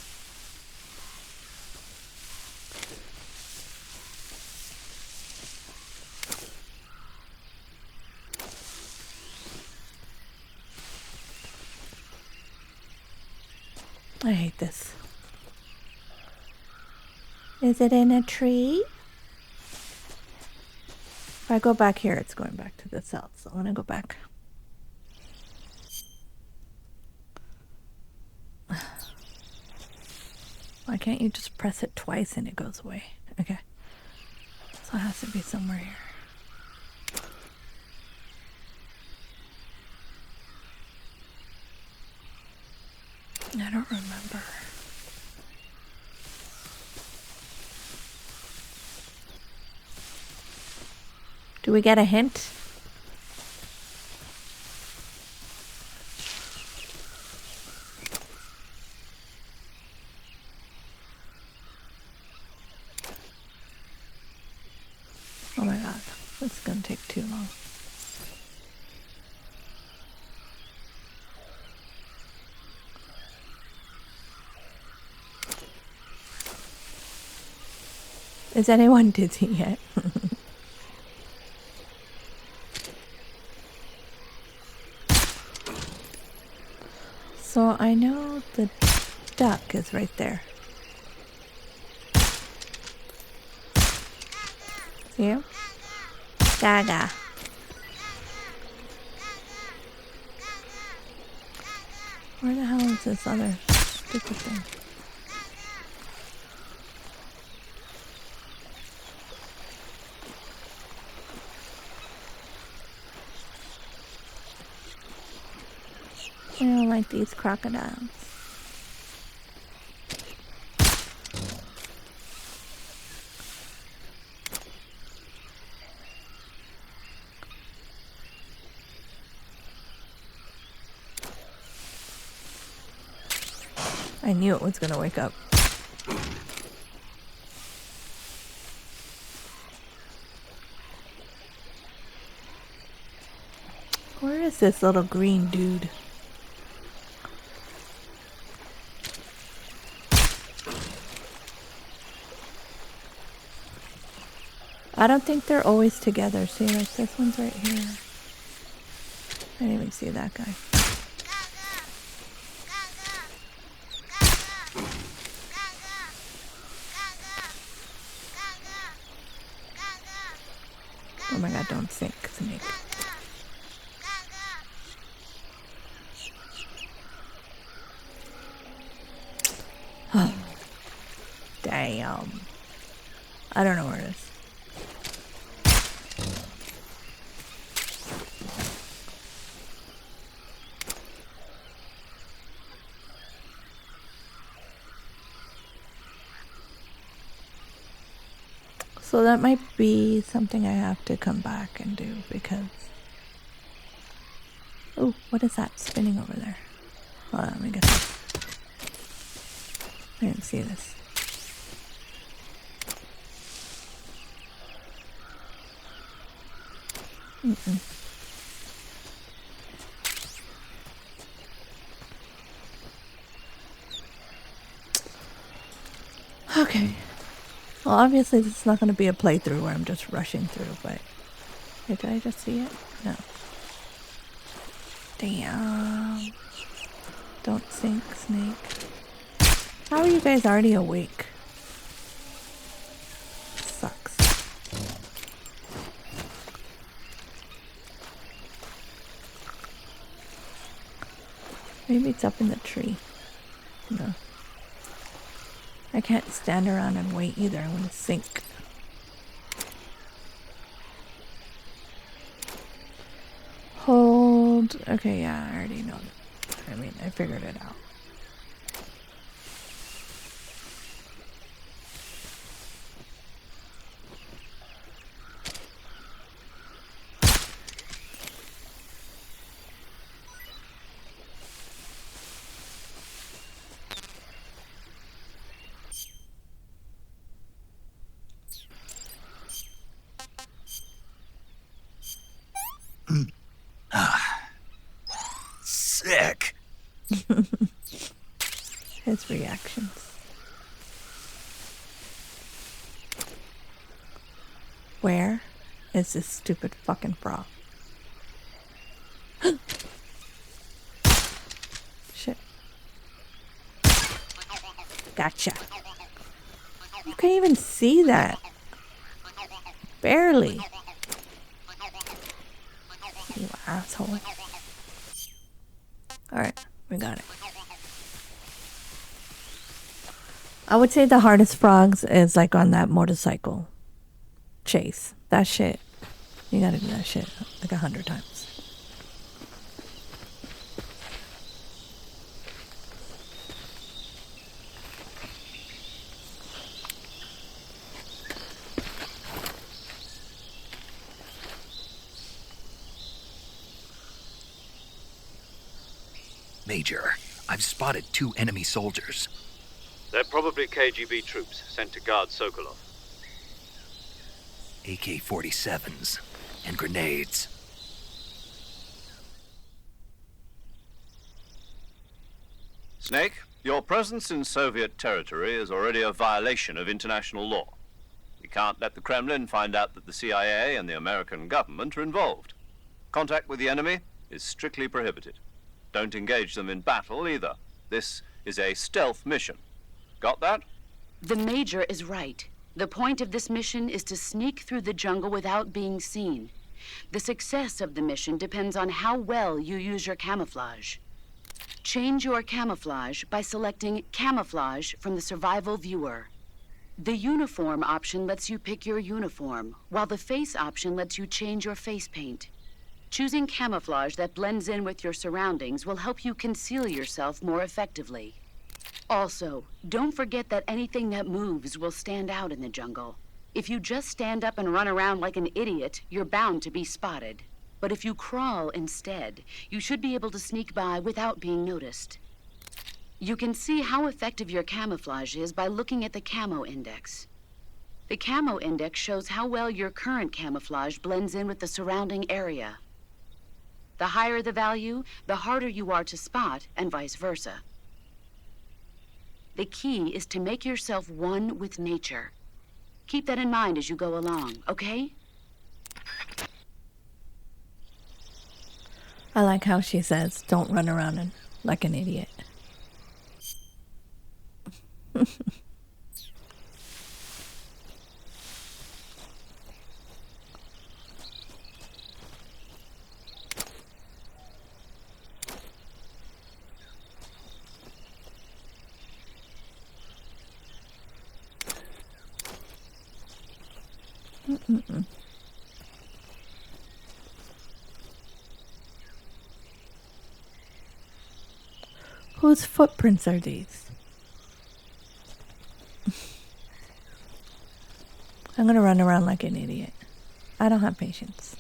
I hate this. Is it in a tree? If I go back here, it's going back to the south. So I want to go back. Why can't you just press it twice and it goes away? Okay. So it has to be somewhere here. I don't remember. Do we get a hint? Oh my god, this is gonna take too long. Is anyone dizzy yet? So I know the duck is right there. See him? Gaga. Where the hell is this other stupid thing? I don't like these crocodiles. I knew it was gonna wake up. Where is this little green dude? I don't think they're always together. See, like this one's right here. I didn't even see that guy. Oh my god, don't sink, snake. Oh. Damn. I don't know where it is. So that might be something I have to come back and do because... Oh, what is that spinning over there? Hold on, let me get this. I didn't see this. Okay. Well, obviously this is not going to be a playthrough where I'm just rushing through, but... Wait, did I just see it? No. Damn. Don't sink, snake. How are you guys already awake? Sucks. Maybe it's up in the tree. No. I can't stand around and wait either. I want to sink. Hold. Okay, yeah, I already know that. I mean, I figured it out. Sick. His reactions. Where is this stupid fucking frog? Shit. Gotcha. You can't even see that. Barely. You asshole. Alright, we got it. I would say the hardest frogs is like on that motorcycle chase. That shit. You gotta do that shit like 100 times. Major, I've spotted 2 enemy soldiers. They're probably KGB troops sent to guard Sokolov. AK-47s and grenades. Snake, your presence in Soviet territory is already a violation of international law. We can't let the Kremlin find out that the CIA and the American government are involved. Contact with the enemy is strictly prohibited. Don't engage them in battle either. This is a stealth mission. Got that? The Major is right. The point of this mission is to sneak through the jungle without being seen. The success of the mission depends on how well you use your camouflage. Change your camouflage by selecting Camouflage from the Survival Viewer. The Uniform option lets you pick your uniform, while the Face option lets you change your face paint. Choosing camouflage that blends in with your surroundings will help you conceal yourself more effectively. Also, don't forget that anything that moves will stand out in the jungle. If you just stand up and run around like an idiot, you're bound to be spotted. But if you crawl instead, you should be able to sneak by without being noticed. You can see how effective your camouflage is by looking at the Camo Index. The Camo Index shows how well your current camouflage blends in with the surrounding area. The higher the value, the harder you are to spot, and vice versa. The key is to make yourself one with nature. Keep that in mind as you go along, okay? I like how she says, don't run around like an idiot. Whose footprints are these? I'm gonna run around like an idiot. I don't have patience.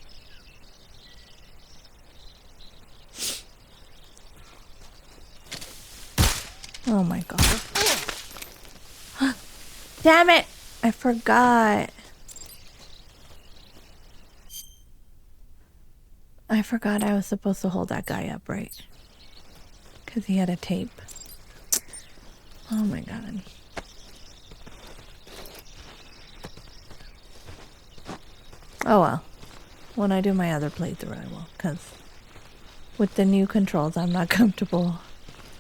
Oh my god. Damn it! I forgot. I was supposed to hold that guy up, right? Because he had a tape. Oh my god. Oh well. When I do my other playthrough, I will. Because with the new controls, I'm not comfortable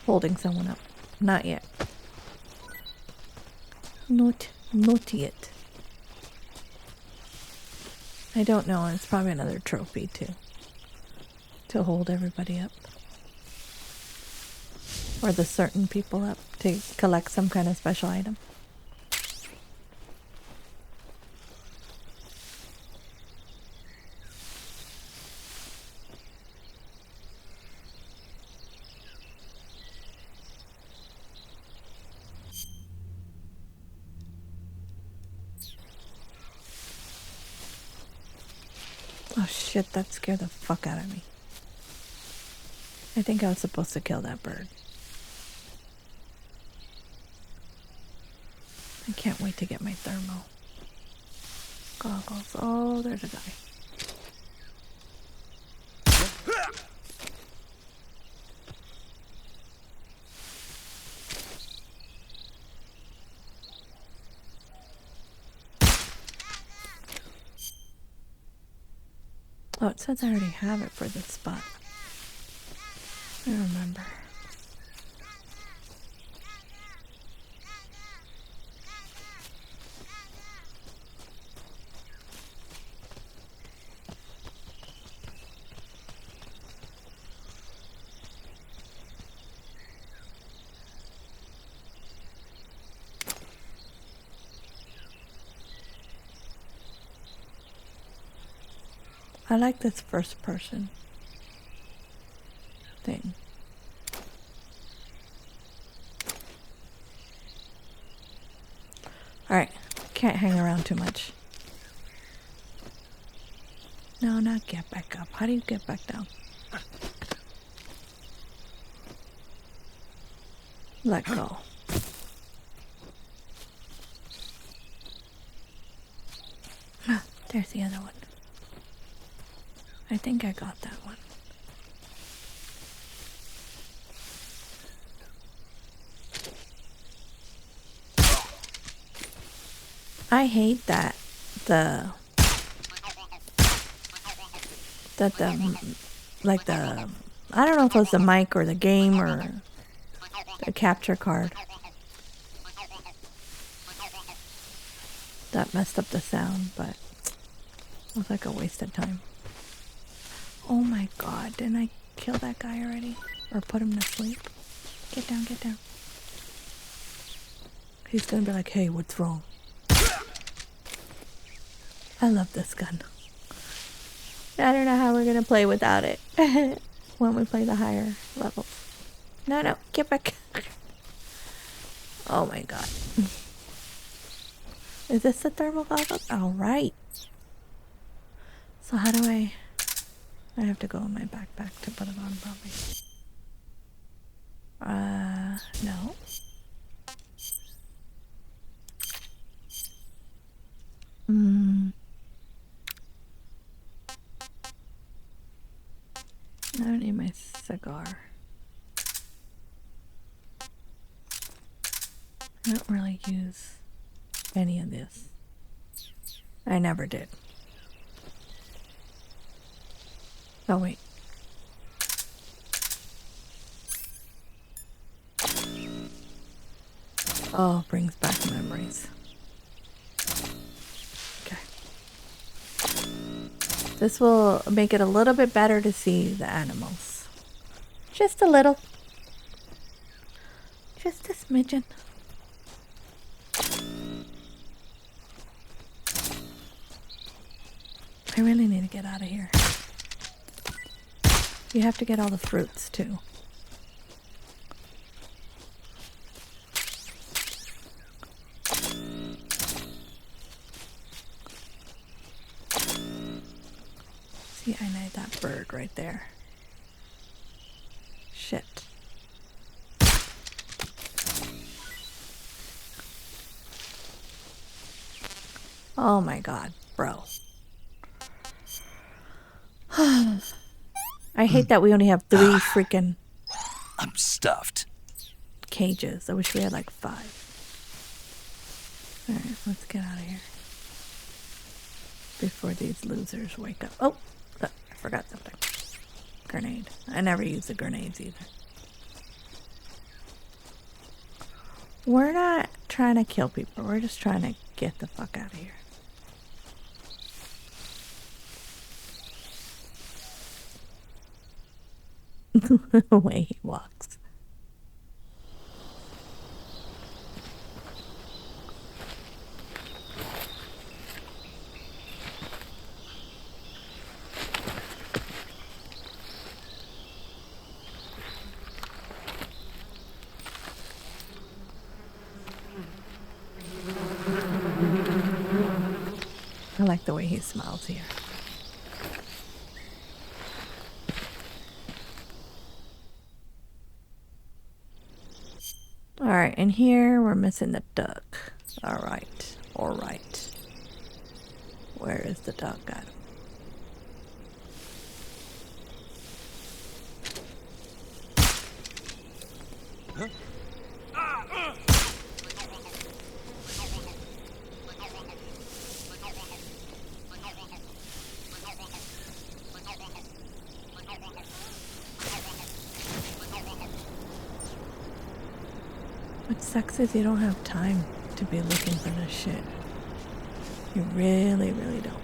holding someone up. Not yet. Not yet. I don't know. It's probably another trophy too. To hold everybody up. Or the certain people up to collect some kind of special item. Oh shit, that scared the fuck out of me. I think I was supposed to kill that bird. I can't wait to get my thermal goggles. Oh, there's a guy. Oh, it says I already have it for this spot. I remember. I like this first person thing. Alright, can't hang around too much. No, not get back up. How do you get back down? Let go. There's the other one. I think I got that one. I hate that I don't know if it was the mic or the game or the capture card that messed up the sound, but it was like a waste of time. Oh my god, didn't I kill that guy already? Or put him to sleep? Get down, get down. He's gonna be like, hey, what's wrong? I love this gun. I don't know how we're gonna play without it when we play the higher levels. No, get back. Oh my god. Is this the thermal goggles? Alright. So how do I have to go in my backpack to put it on probably. No. I don't need my cigar. I don't really use any of this. I never did. Oh, wait. Oh, brings back memories. Okay. This will make it a little bit better to see the animals. Just a little. Just a smidgen. I really need to get out of here. You have to get all the fruits too. See, I need that bird right there. Shit. Oh my god, bro. I hate that we only have 3 freaking I'm stuffed. cages. I wish we had like 5. Alright, let's get out of here. Before these losers wake up. Oh, I forgot something. Grenade. I never use the grenades either. We're not trying to kill people. We're just trying to get the fuck out of here. The way he walks. I like the way he smiles here. Alright, and here we're missing the duck. Alright, alright. Where is the duck at? What sucks is you don't have time to be looking for this shit. You really, really don't.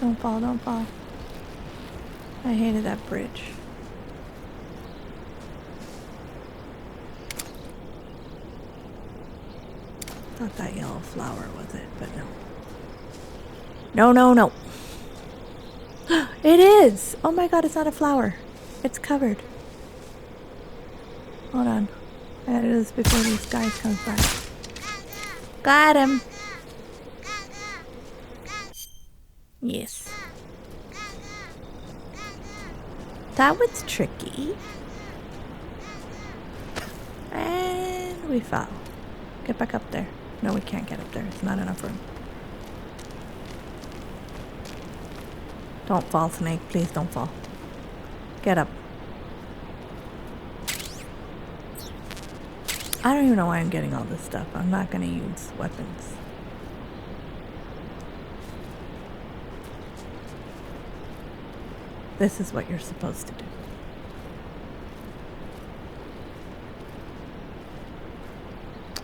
Don't fall, don't fall. I hated that bridge. Thought that yellow flower was it, but no. No, no, no. It is! Oh my god, it's not a flower. It's covered. Hold on. I gotta do this before these guys come by. Got him! Yes. That was tricky. And we fell. Get back up there. No, we can't get up there. It's not enough room. Don't fall, Snake. Please don't fall. Get up. I don't even know why I'm getting all this stuff. I'm not going to use weapons. This is what you're supposed to do.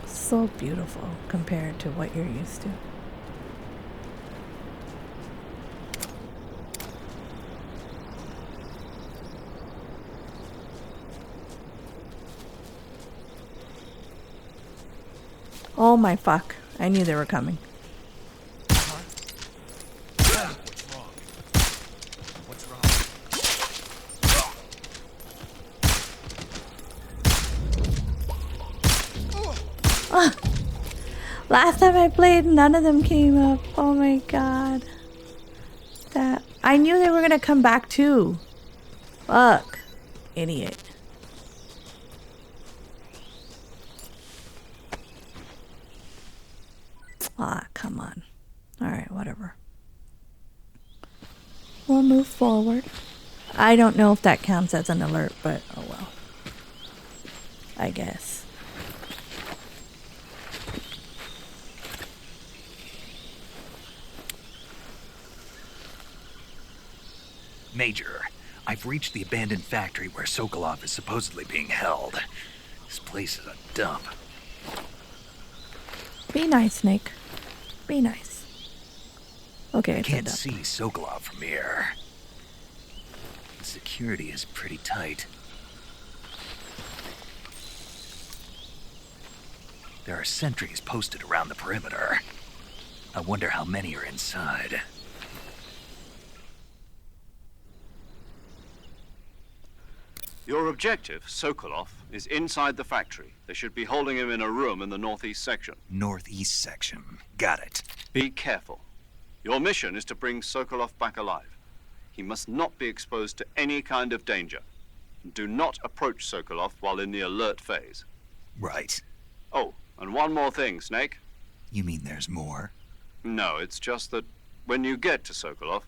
So beautiful compared to what you're used to. Oh my fuck. I knew they were coming. Last time I played, none of them came up. Oh my god. That I knew they were gonna come back too. Fuck. Idiot. Ah, come on. Alright, whatever. We'll move forward. I don't know if that counts as an alert, but oh well. I guess. Major, I've reached the abandoned factory where Sokolov is supposedly being held. This place is a dump. Be nice, Snake. Be nice. Okay, I it's can't a dump. see Sokolov from here. The security is pretty tight. There are sentries posted around the perimeter. I wonder how many are inside. Your objective, Sokolov, is inside the factory. They should be holding him in a room in the northeast section. Northeast section. Got it. Be careful. Your mission is to bring Sokolov back alive. He must not be exposed to any kind of danger. Do not approach Sokolov while in the alert phase. Right. Oh, and one more thing, Snake. You mean there's more? No, it's just that when you get to Sokolov,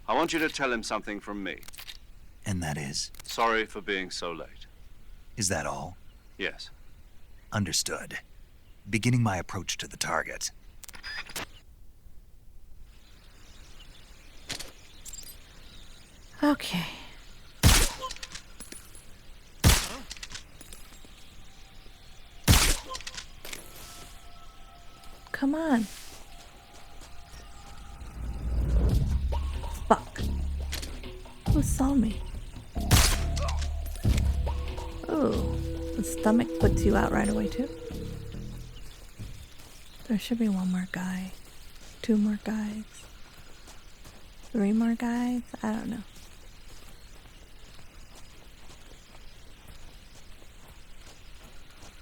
I want you to tell him something from me. And that is? Sorry for being so late. Is that all? Yes. Understood. Beginning my approach to the target. Okay. Come on. Fuck. Who saw me? Oh, the stomach puts you out right away too. There should be one more guy. 2 more guys. 3 more guys? I don't know.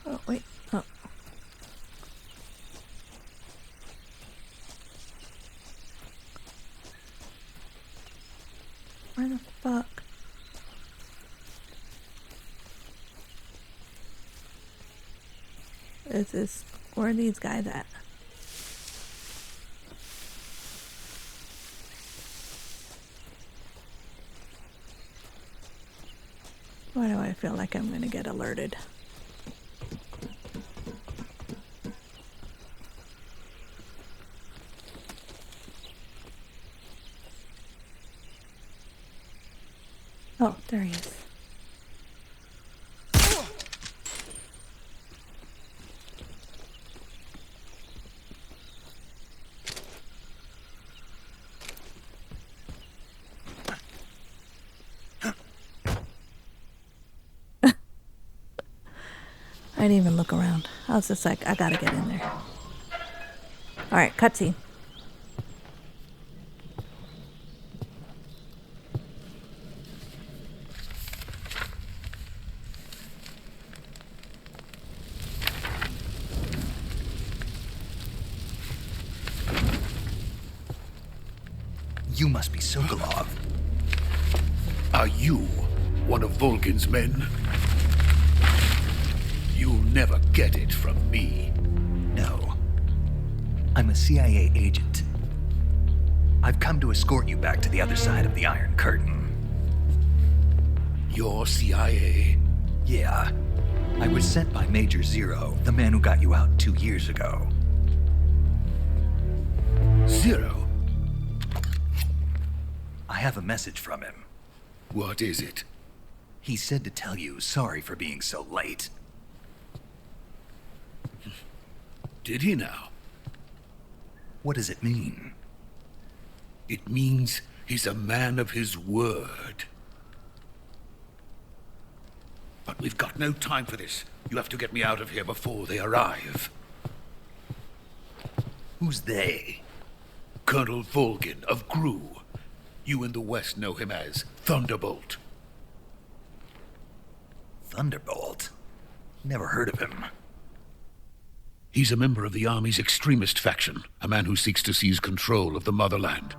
Oh, wait. Oh. Where the fuck? Where are these guys at? Why do I feel like I'm gonna get alerted? Oh, there he is. I didn't even look around. I was just like, I gotta get in there. Alright, cutscene. You must be Sokolov. Are you one of Volgin's men? You'll never get it from me. No. I'm a CIA agent. I've come to escort you back to the other side of the Iron Curtain. You're CIA? Yeah. I was sent by Major Zero, the man who got you out 2 years ago. Zero? I have a message from him. What is it? He said to tell you sorry for being so late. Did he now? What does it mean? It means he's a man of his word. But we've got no time for this. You have to get me out of here before they arrive. Who's they? Colonel Volgin of GRU. You in the West know him as Thunderbolt. Thunderbolt? Never heard of him. He's a member of the Army's extremist faction, a man who seeks to seize control of the motherland.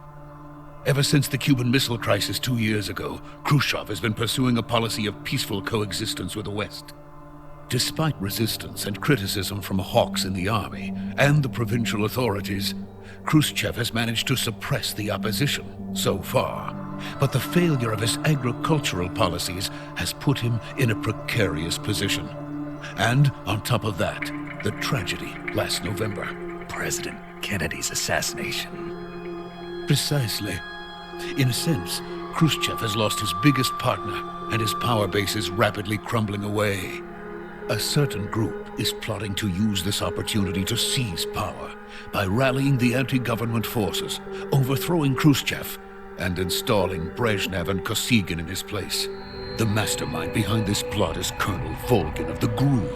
Ever since the Cuban Missile Crisis 2 years ago, Khrushchev has been pursuing a policy of peaceful coexistence with the West. Despite resistance and criticism from hawks in the army and the provincial authorities, Khrushchev has managed to suppress the opposition so far. But the failure of his agricultural policies has put him in a precarious position. And on top of that, the tragedy last November. President Kennedy's assassination. Precisely. In a sense, Khrushchev has lost his biggest partner, and his power base is rapidly crumbling away. A certain group is plotting to use this opportunity to seize power by rallying the anti-government forces, overthrowing Khrushchev, and installing Brezhnev and Kosygin in his place. The mastermind behind this plot is Colonel Volgin of the GRU.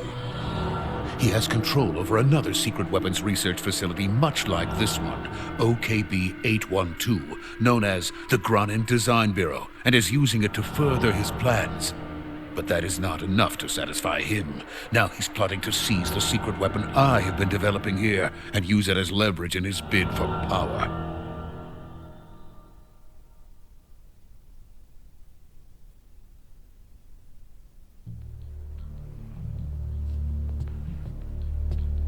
He has control over another secret weapons research facility much like this one, OKB-812, known as the Granin Design Bureau, and is using it to further his plans. But that is not enough to satisfy him. Now he's plotting to seize the secret weapon I have been developing here and use it as leverage in his bid for power.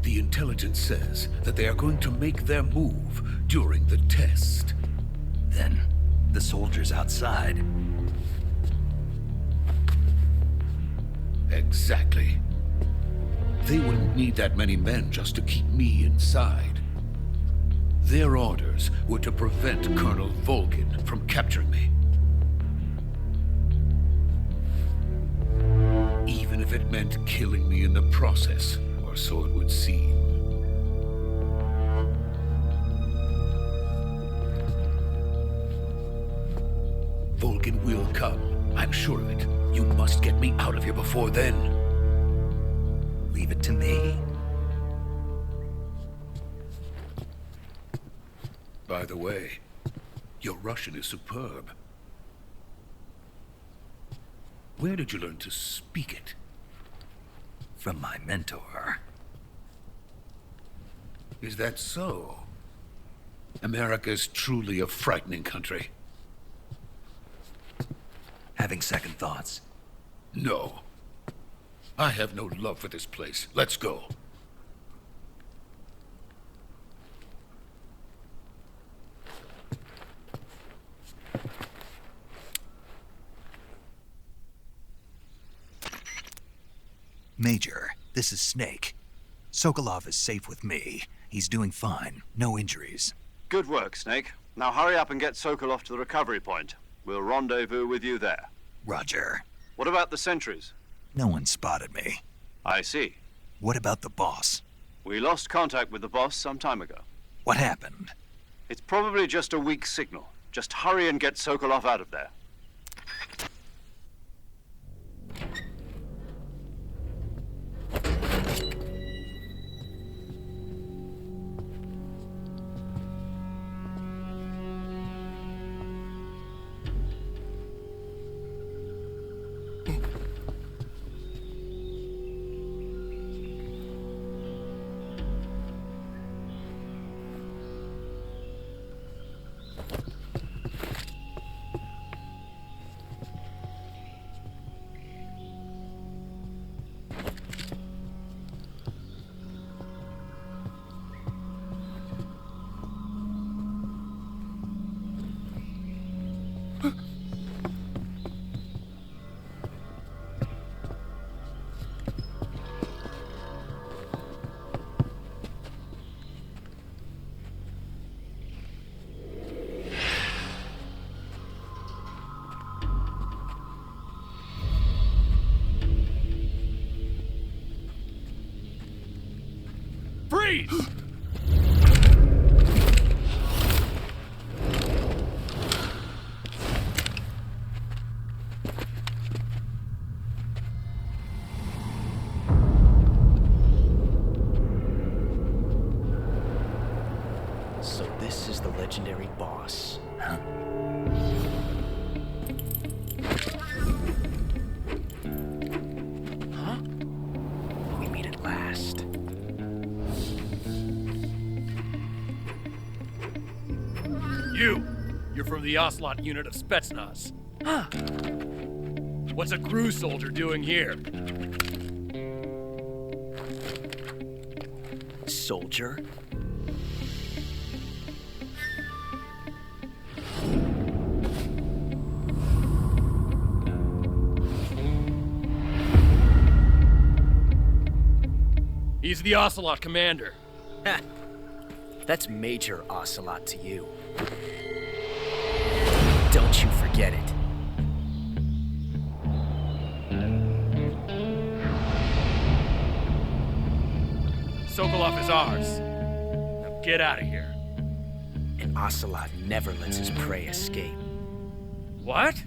The intelligence says that they are going to make their move during the test. Then, the soldiers outside. Exactly. They wouldn't need that many men just to keep me inside. Their orders were to prevent Colonel Volgin from capturing me. Even if it meant killing me in the process, or so it would seem. Volgin will come. I'm sure of it. You must get me out of here before then. Leave it to me. By the way, your Russian is superb. Where did you learn to speak it? From my mentor. Is that so? America's truly a frightening country. Having second thoughts? No. I have no love for this place. Let's go. Major, this is Snake. Sokolov is safe with me. He's doing fine. No injuries. Good work, Snake. Now hurry up and get Sokolov to the recovery point. We'll rendezvous with you there. Roger. What about the sentries? No one spotted me. I see. What about the boss? We lost contact with the boss some time ago. What happened? It's probably just a weak signal. Just hurry and get Sokolov out of there. Freeze! So this is the legendary boss. Huh? Huh? We meet at last. You're from the Ocelot unit of Spetsnaz. Huh. What's a crew soldier doing here? Soldier? He's the Ocelot commander. Ha! That's Major Ocelot to you. Don't you forget it. Sokolov is ours. Now get out of here. And Ocelot never lets his prey escape. What?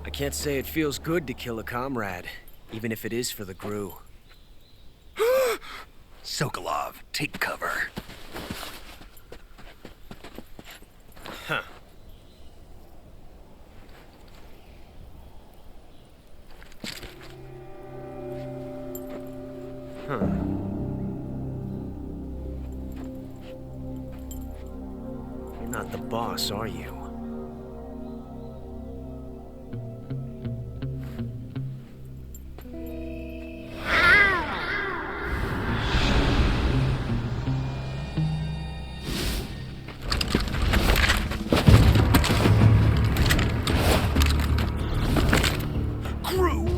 I can't say it feels good to kill a comrade, even if it is for the GRU. Sokolov, take cover. Huh. Huh. You're not the boss, are you?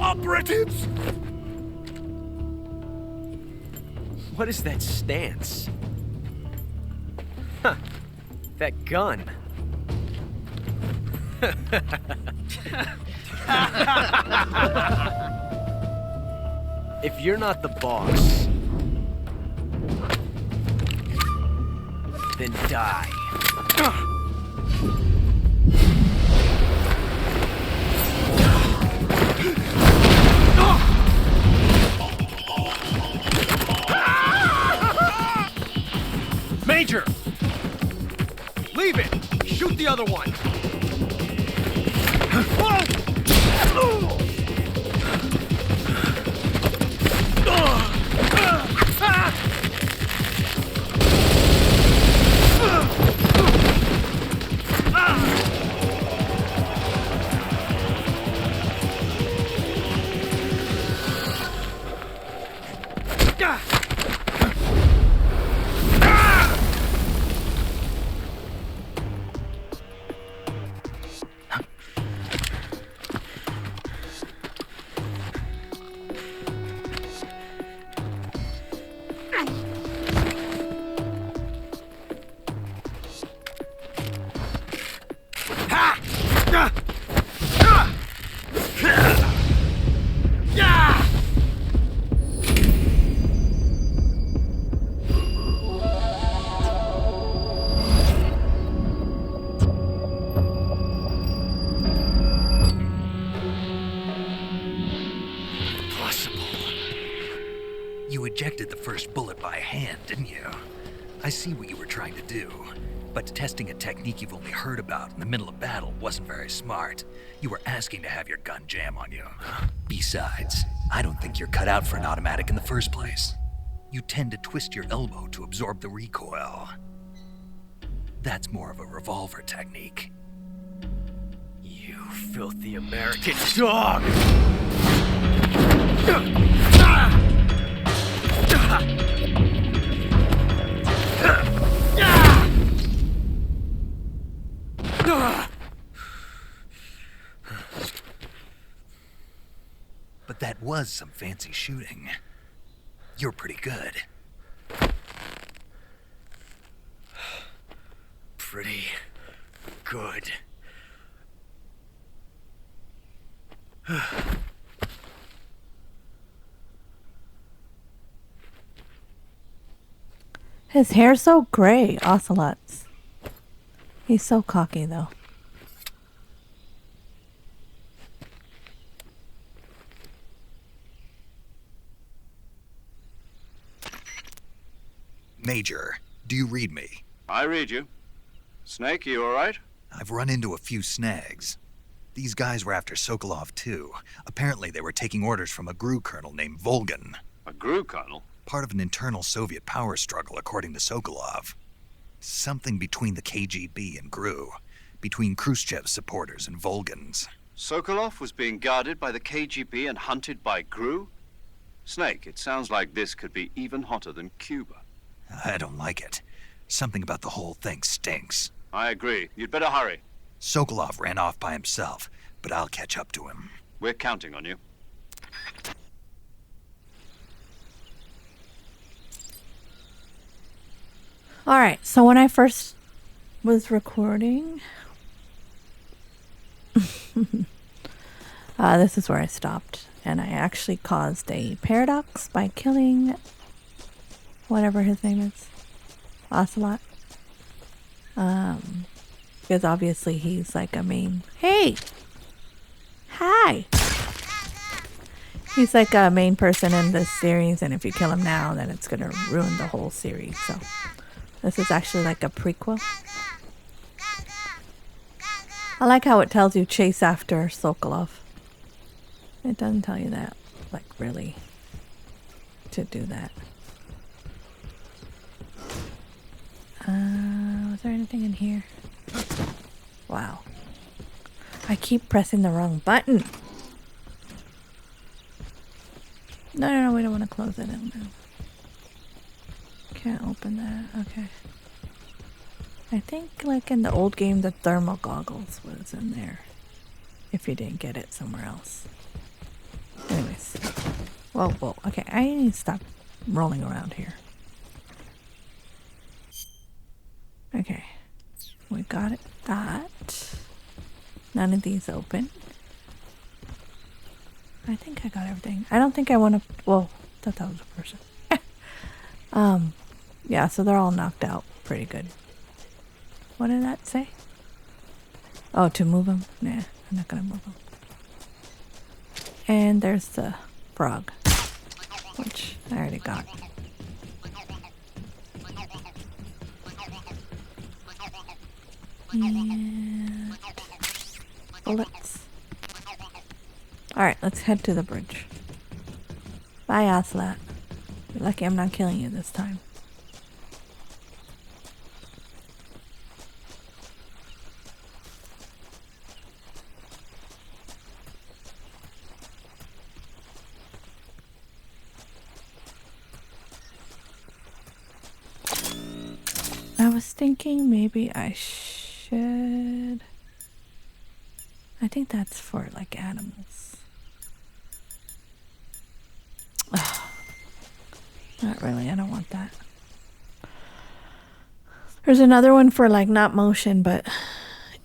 Operatives! What is that stance? Huh. That gun. If you're not the boss, then die. Major! Leave it! Shoot the other one! You ejected the first bullet by hand, didn't you? I see what you were trying to do, but testing a technique you've only heard about in the middle of battle wasn't very smart. You were asking to have your gun jam on you. Besides, I don't think you're cut out for an automatic in the first place. You tend to twist your elbow to absorb the recoil. That's more of a revolver technique. You filthy American dog! But that was some fancy shooting. You're pretty good. Pretty good. His hair's so gray, Ocelot's. He's so cocky, though. Major, do you read me? I read you. Snake, you all right? I've run into a few snags. These guys were after Sokolov, too. Apparently they were taking orders from a GRU colonel named Volgan. A GRU colonel? Part of an internal Soviet power struggle, according to Sokolov. Something between the KGB and GRU. Between Khrushchev's supporters and Volgan's. Sokolov was being guarded by the KGB and hunted by GRU? Snake, it sounds like this could be even hotter than Cuba. I don't like it. Something about the whole thing stinks. I agree. You'd better hurry. Sokolov ran off by himself, but I'll catch up to him. We're counting on you. Alright, so when I first was recording... this is where I stopped. And I actually caused a paradox by killing... whatever his name is. Ocelot. Because obviously he's like a main... Hey! Hi! He's like a main person in this series, and if you kill him now, then it's gonna ruin the whole series, so... This is actually like a prequel. I like how it tells you chase after Sokolov. It doesn't tell you that, like, really, to do that. Was there anything in here? Wow. I keep pressing the wrong button. No, we don't want to close it in now. Can't open that. Okay. I think, like, in the old game, the thermal goggles was in there. If you didn't get it somewhere else. Anyways. Whoa. Okay, I need to stop rolling around here. Okay. We got it. That. None of these open. I think I got everything. I don't think I want to... Whoa. I thought that was a person. Yeah, so they're all knocked out. Pretty good. What did that say? Oh, to move them? Nah, I'm not gonna move them. And there's the frog, which I already got. And bullets. Alright, let's head to the bridge. Bye, Ocelot. You're lucky I'm not killing you this time. I was thinking maybe I should... I think that's for, like, animals. Ugh. Not really, I don't want that. There's another one for, like, not motion, but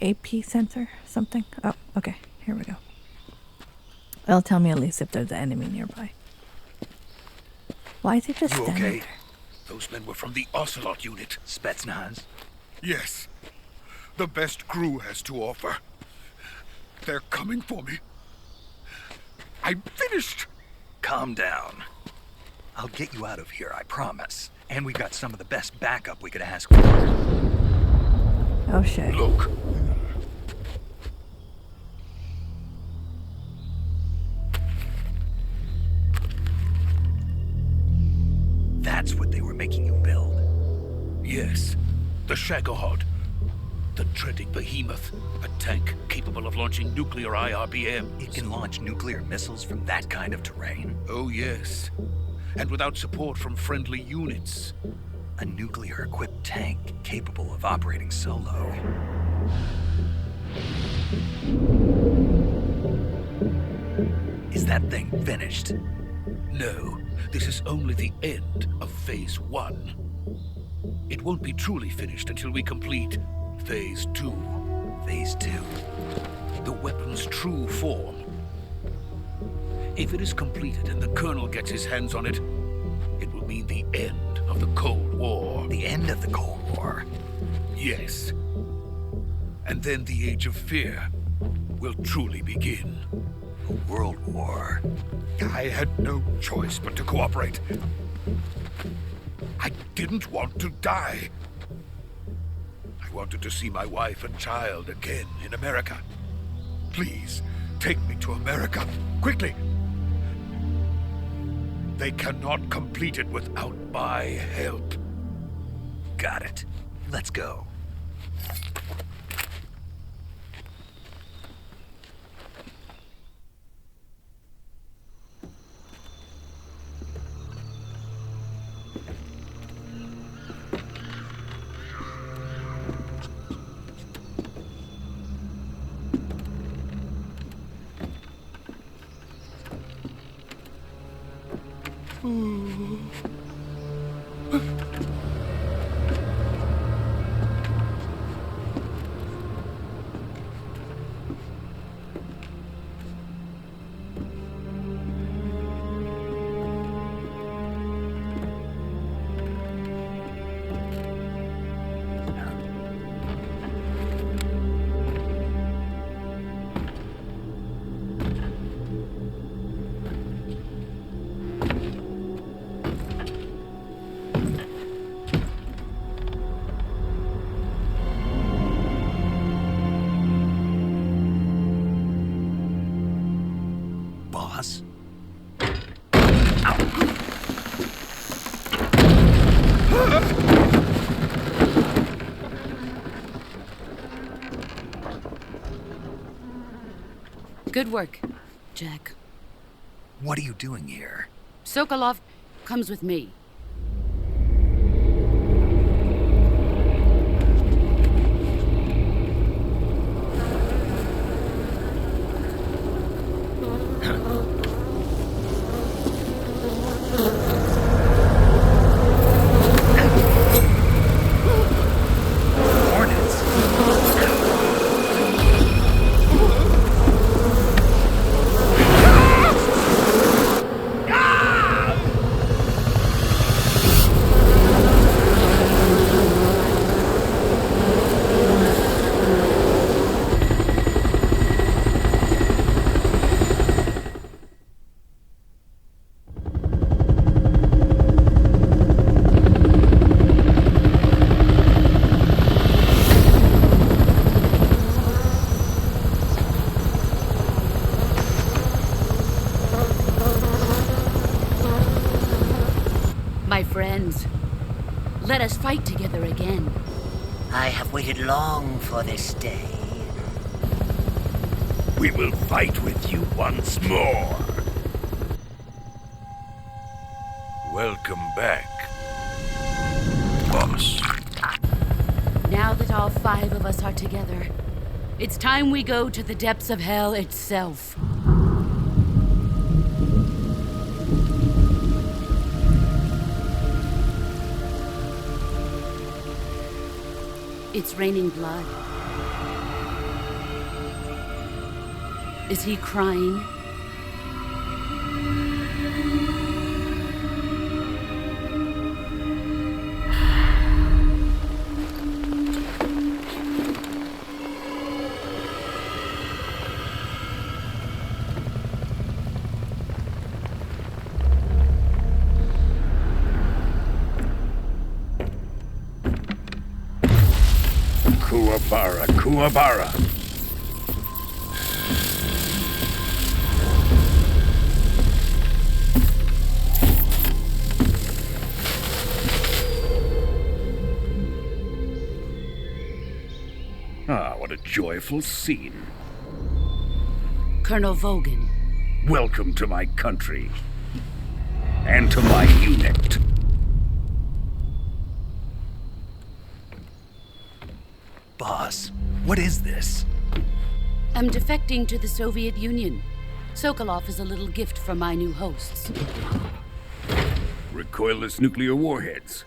AP sensor, something. Oh, okay, here we go. It'll tell me at least if there's an enemy nearby. Why is it just You standing okay? there? Those men were from the Ocelot unit. Spetsnaz? Yes. The best crew has to offer. They're coming for me. I'm finished. Calm down. I'll get you out of here, I promise. And we've got some of the best backup we could ask for. Oh shit. Look. That's what they were making you build. Yes. The Shagohod. The dreaded behemoth. A tank capable of launching nuclear IRBM. It can launch nuclear missiles from that kind of terrain? Oh, yes. And without support from friendly units. A nuclear-equipped tank capable of operating solo. Is that thing finished? No, this is only the end of Phase 1. It won't be truly finished until we complete Phase 2. Phase 2? The weapon's true form. If it is completed and the Colonel gets his hands on it, it will mean the end of the Cold War. The end of the Cold War? Yes. And then the Age of Fear will truly begin. A world war? I had no choice but to cooperate. I didn't want to die. I wanted to see my wife and child again in America. Please, take me to America, quickly. They cannot complete it without my help. Got it. Let's go. Boss? Good work, Jack. What are you doing here? Sokolov comes with me. again. I have waited long for this day. We will fight with you once more. Welcome back, boss. Now that all 5 of us are together, it's time we go to the depths of hell itself. It's raining blood. Is he crying? Kuwabara, Kuwabara. Ah, what a joyful scene. Colonel Vogan. Welcome to my country. And to my unit. Boss, what is this? I'm defecting to the Soviet Union. Sokolov is a little gift from my new hosts. Recoilless nuclear warheads.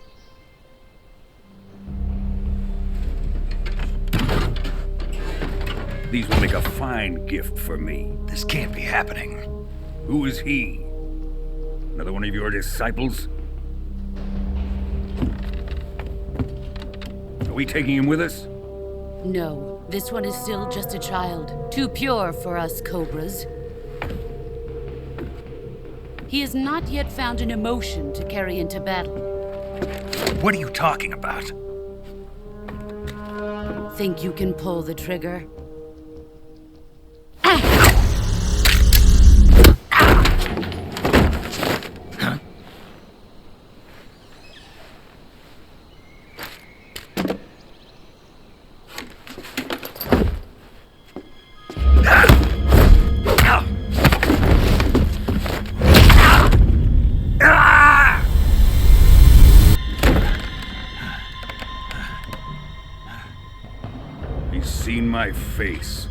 These will make a fine gift for me. This can't be happening. Who is he? Another one of your disciples? Are we taking him with us? No, this one is still just a child. Too pure for us Cobras. He has not yet found an emotion to carry into battle. What are you talking about? Think you can pull the trigger? He's seen my face.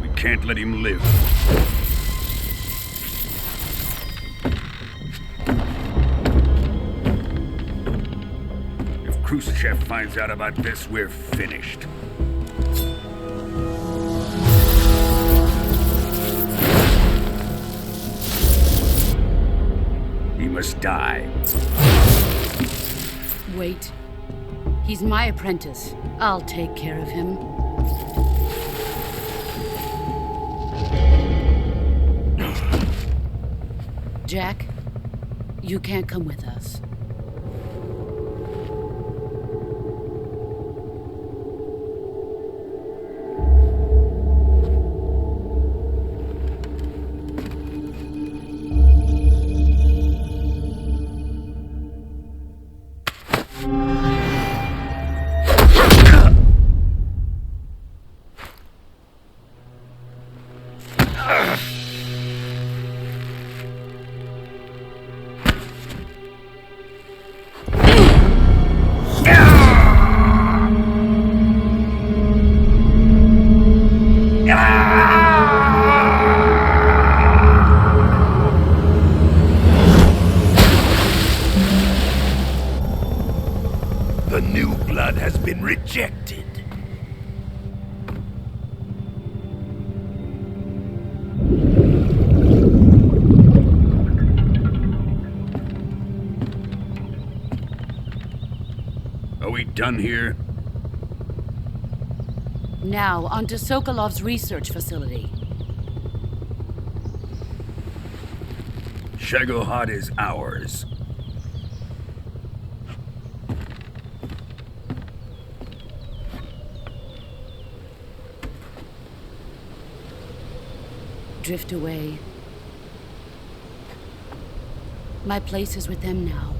We can't let him live. If Khrushchev finds out about this, we're finished. He must die. Wait. He's my apprentice. I'll take care of him. Jack, you can't come with us. The new blood has been rejected. Are we done here? Now, onto Sokolov's research facility. Shagohod is ours. Drift away. My place is with them now.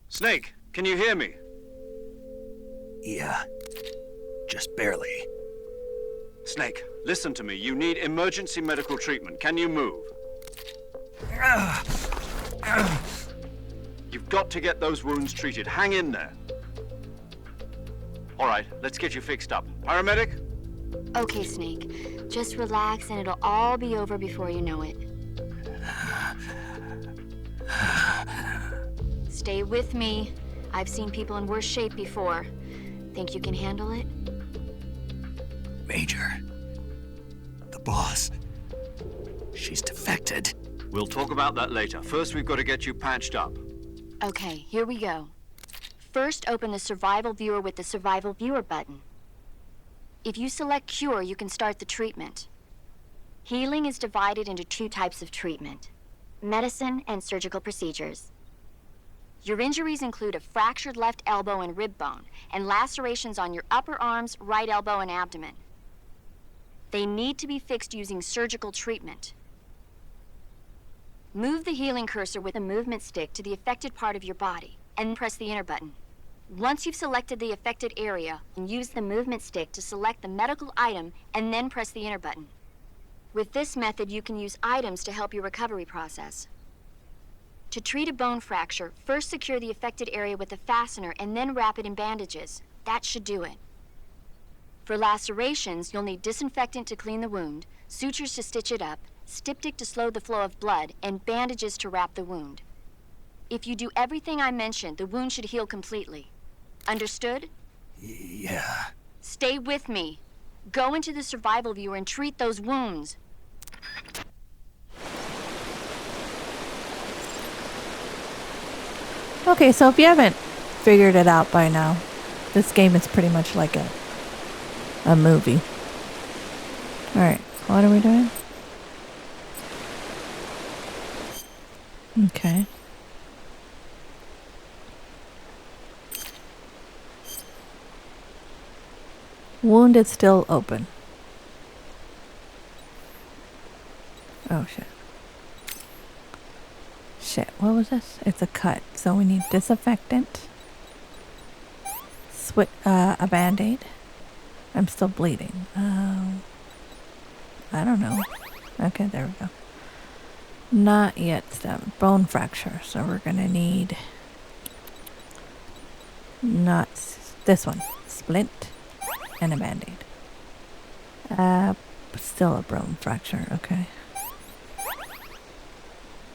Snake, can you hear me? Yeah. Just barely. Snake, listen to me. You need emergency medical treatment. Can you move? You've got to get those wounds treated. Hang in there. All right, let's get you fixed up. Paramedic? Okay, Snake. Just relax and it'll all be over before you know it. Stay with me. I've seen people in worse shape before. Think you can handle it? Major. The boss. She's defected. We'll talk about that later. First, we've got to get you patched up. Okay, here we go. First, open the Survival Viewer with the Survival Viewer button. If you select Cure, you can start the treatment. Healing is divided into 2 types of treatment: medicine and surgical procedures. Your injuries include a fractured left elbow and rib bone, and lacerations on your upper arms, right elbow, and abdomen. They need to be fixed using surgical treatment. Move the healing cursor with a movement stick to the affected part of your body, and press the enter button. Once you've selected the affected area, use the movement stick to select the medical item, and then press the enter button. With this method, you can use items to help your recovery process. To treat a bone fracture, first secure the affected area with a fastener and then wrap it in bandages. That should do it. For lacerations, you'll need disinfectant to clean the wound, sutures to stitch it up, styptic to slow the flow of blood, and bandages to wrap the wound. If you do everything I mentioned, the wound should heal completely. Understood? Yeah. Stay with me. Go into the Survival Viewer and treat those wounds. Okay, so if you haven't figured it out by now, this game is pretty much like a movie. Alright, what are we doing? Okay. Wound is still open. Oh shit. Shit, what was this? It's a cut, so we need disinfectant. A band-aid. I'm still bleeding. I don't know. Okay, there we go. Not yet stem. Bone fracture, so we're gonna need not this one. Splint and a band-aid. Still a bone fracture, okay.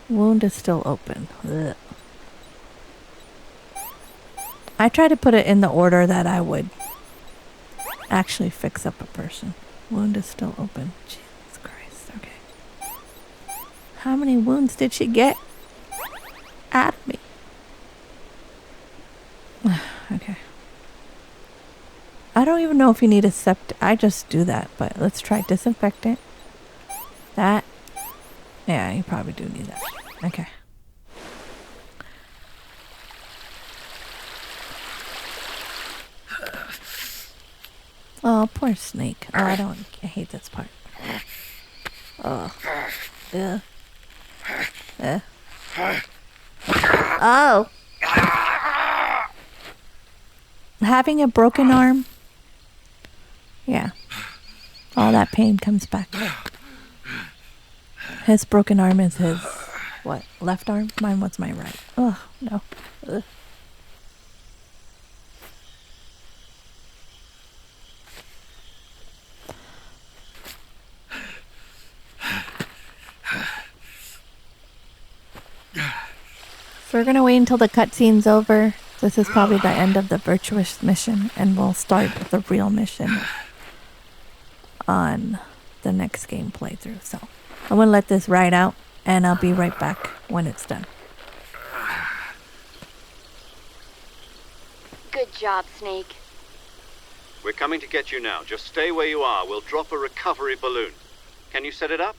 Wound is still open. Ugh. I try to put it in the order that I would actually fix up a person. Wound is still open. Jesus Christ, okay. How many wounds did she get out of me? Okay. I don't even know if you need a septic. I just do that, but let's try disinfectant. That. Yeah, you probably do need that. Okay. Oh, poor Snake. Oh, I hate this part. Oh. Ugh. Oh. Having a broken arm. Yeah. All that pain comes back. His broken arm is his, what, left arm? Mine was my right. Oh, no. Ugh. So we're gonna wait until the cutscene's over. This is probably the end of the Virtuous mission, and we'll start the real mission on the next game playthrough. So I'm gonna let this ride out, and I'll be right back when it's done. Good job, Snake. We're coming to get you now. Just stay where you are. We'll drop a recovery balloon. Can you set it up?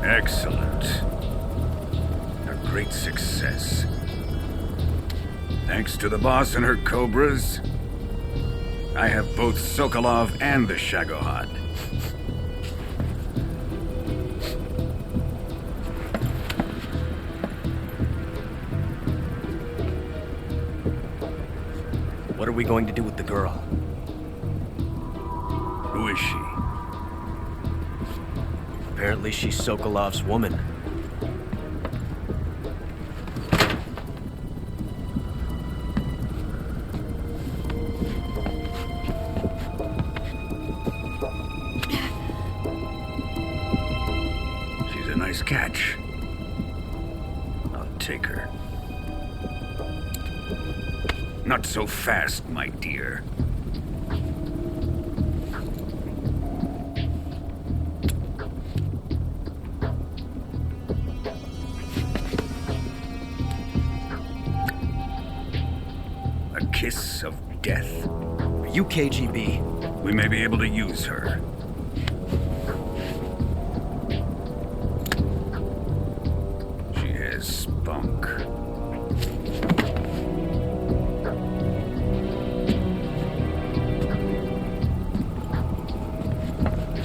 Excellent. A great success. Thanks to the boss and her cobras, I have both Sokolov and the Shagohod. What are we going to do with the girl? Who is she? Apparently she's Sokolov's woman. She's a nice catch. I'll take her. Not so fast, my dear. A kiss of death? Are you KGB? We may be able to use her. She has spunk.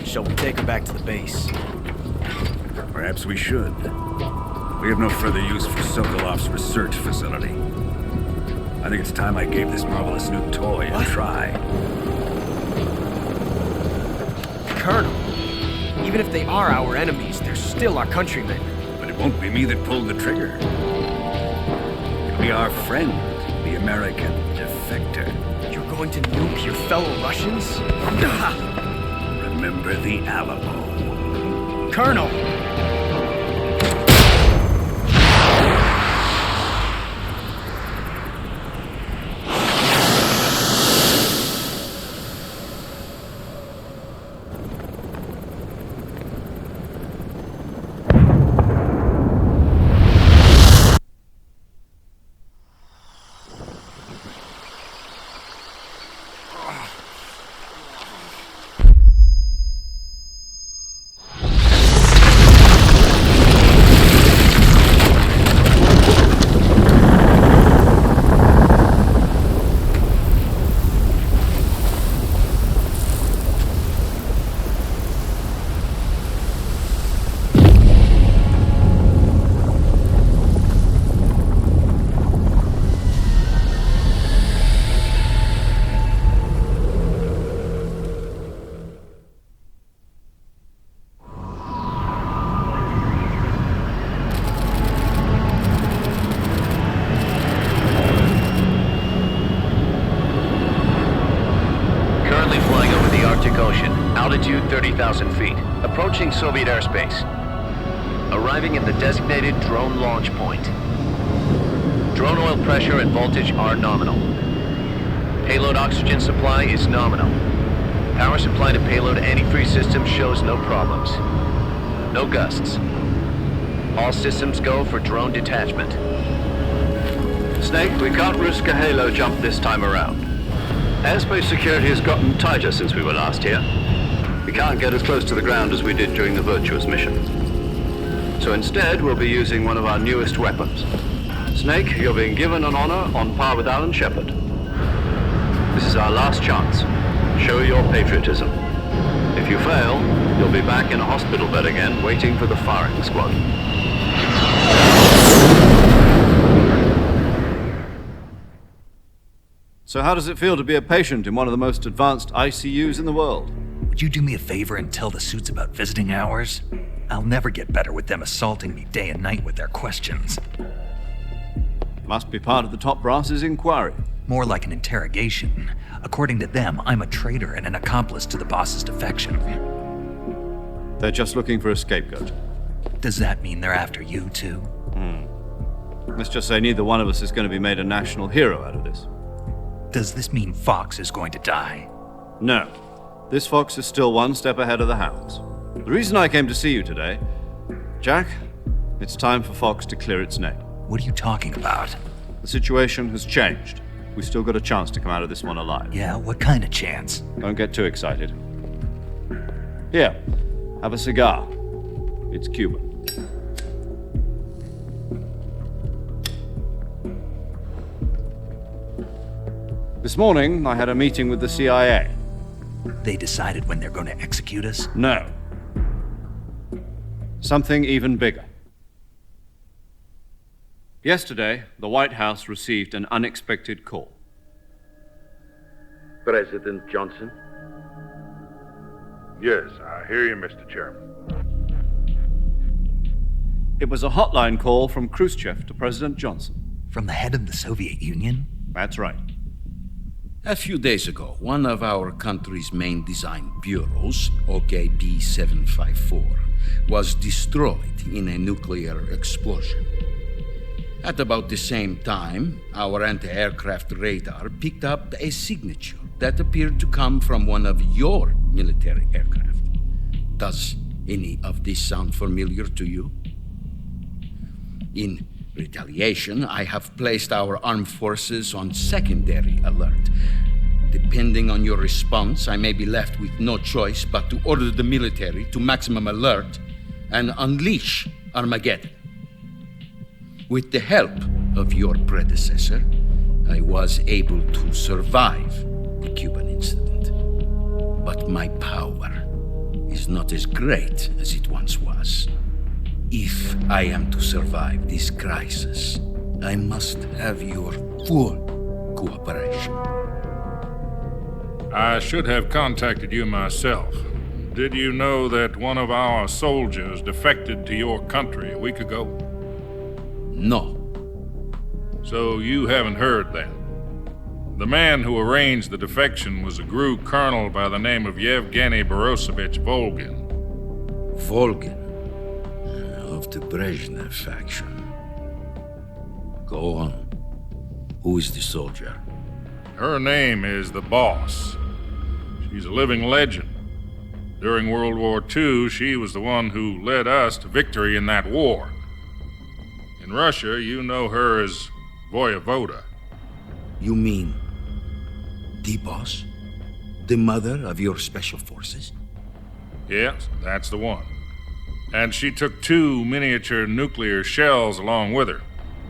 Shall we take her back to the base? Perhaps we should. We have no further use for Sokolov's research facility. I think it's time I gave this marvelous new toy a try. Colonel, even if they are our enemies, they're still our countrymen. But it won't be me that pulled the trigger. It'll be our friend, the American defector. You're going to nuke your fellow Russians? Remember the Alamo. Colonel! motion. Altitude 30,000 feet. Approaching Soviet airspace. Arriving at the designated drone launch point. Drone oil pressure and voltage are nominal. Payload oxygen supply is nominal. Power supply to payload antifreeze system shows no problems. No gusts. All systems go for drone detachment. Snake, we can't risk a halo jump this time around. Airspace security has gotten tighter since we were last here. We can't get as close to the ground as we did during the Virtuous mission. So instead, we'll be using one of our newest weapons. Snake, you're being given an honor on par with Alan Shepard. This is our last chance. Show your patriotism. If you fail, you'll be back in a hospital bed again, waiting for the firing squad. So how does it feel to be a patient in one of the most advanced ICUs in the world? Would you do me a favor and tell the suits about visiting hours? I'll never get better with them assaulting me day and night with their questions. Must be part of the top brass's inquiry. More like an interrogation. According to them, I'm a traitor and an accomplice to the boss's defection. They're just looking for a scapegoat. Does that mean they're after you, too? Let's just say neither one of us is going to be made a national hero out of this. Does this mean Fox is going to die? No. This Fox is still one step ahead of the hounds. The reason I came to see you today, Jack, it's time for Fox to clear its name. What are you talking about? The situation has changed. We've still got a chance to come out of this one alive. Yeah, what kind of chance? Don't get too excited. Here, have a cigar. It's Cuban. This morning, I had a meeting with the CIA. They decided when they're going to execute us? No. Something even bigger. Yesterday, the White House received an unexpected call. President Johnson? Yes, I hear you, Mr. Chairman. It was a hotline call from Khrushchev to President Johnson. From the head of the Soviet Union? That's right. A few days ago, one of our country's main design bureaus, OKB 754, was destroyed in a nuclear explosion. At about the same time, our anti-aircraft radar picked up a signature that appeared to come from one of your military aircraft. Does any of this sound familiar to you? In retaliation, I have placed our armed forces on secondary alert. Depending on your response, I may be left with no choice but to order the military to maximum alert and unleash Armageddon. With the help of your predecessor, I was able to survive the Cuban incident. But my power is not as great as it once was. If I am to survive this crisis, I must have your full cooperation. I should have contacted you myself. Did you know that one of our soldiers defected to your country a week ago? No. So you haven't heard then? The man who arranged the defection was a GRU colonel by the name of Yevgeny Borosovich Volgin. Volgin? Of the Brezhnev faction. Go on. Who is the soldier? Her name is the Boss. She's a living legend. During World War II, she was the one who led us to victory in that war. In Russia, you know her as Voyevoda. You mean the Boss? The mother of your special forces? Yes, that's the one. And she took 2 miniature nuclear shells along with her.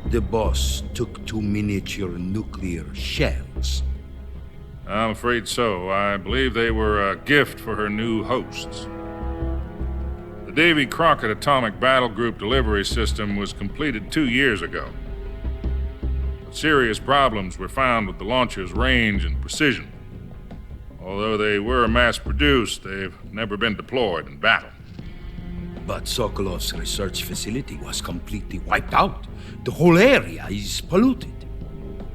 The Boss took 2 miniature nuclear shells? I'm afraid so. I believe they were a gift for her new hosts. The Davy Crockett Atomic Battle Group delivery system was completed 2 years ago. But serious problems were found with the launcher's range and precision. Although they were mass-produced, they've never been deployed in battle. But Sokolov's research facility was completely wiped out. The whole area is polluted.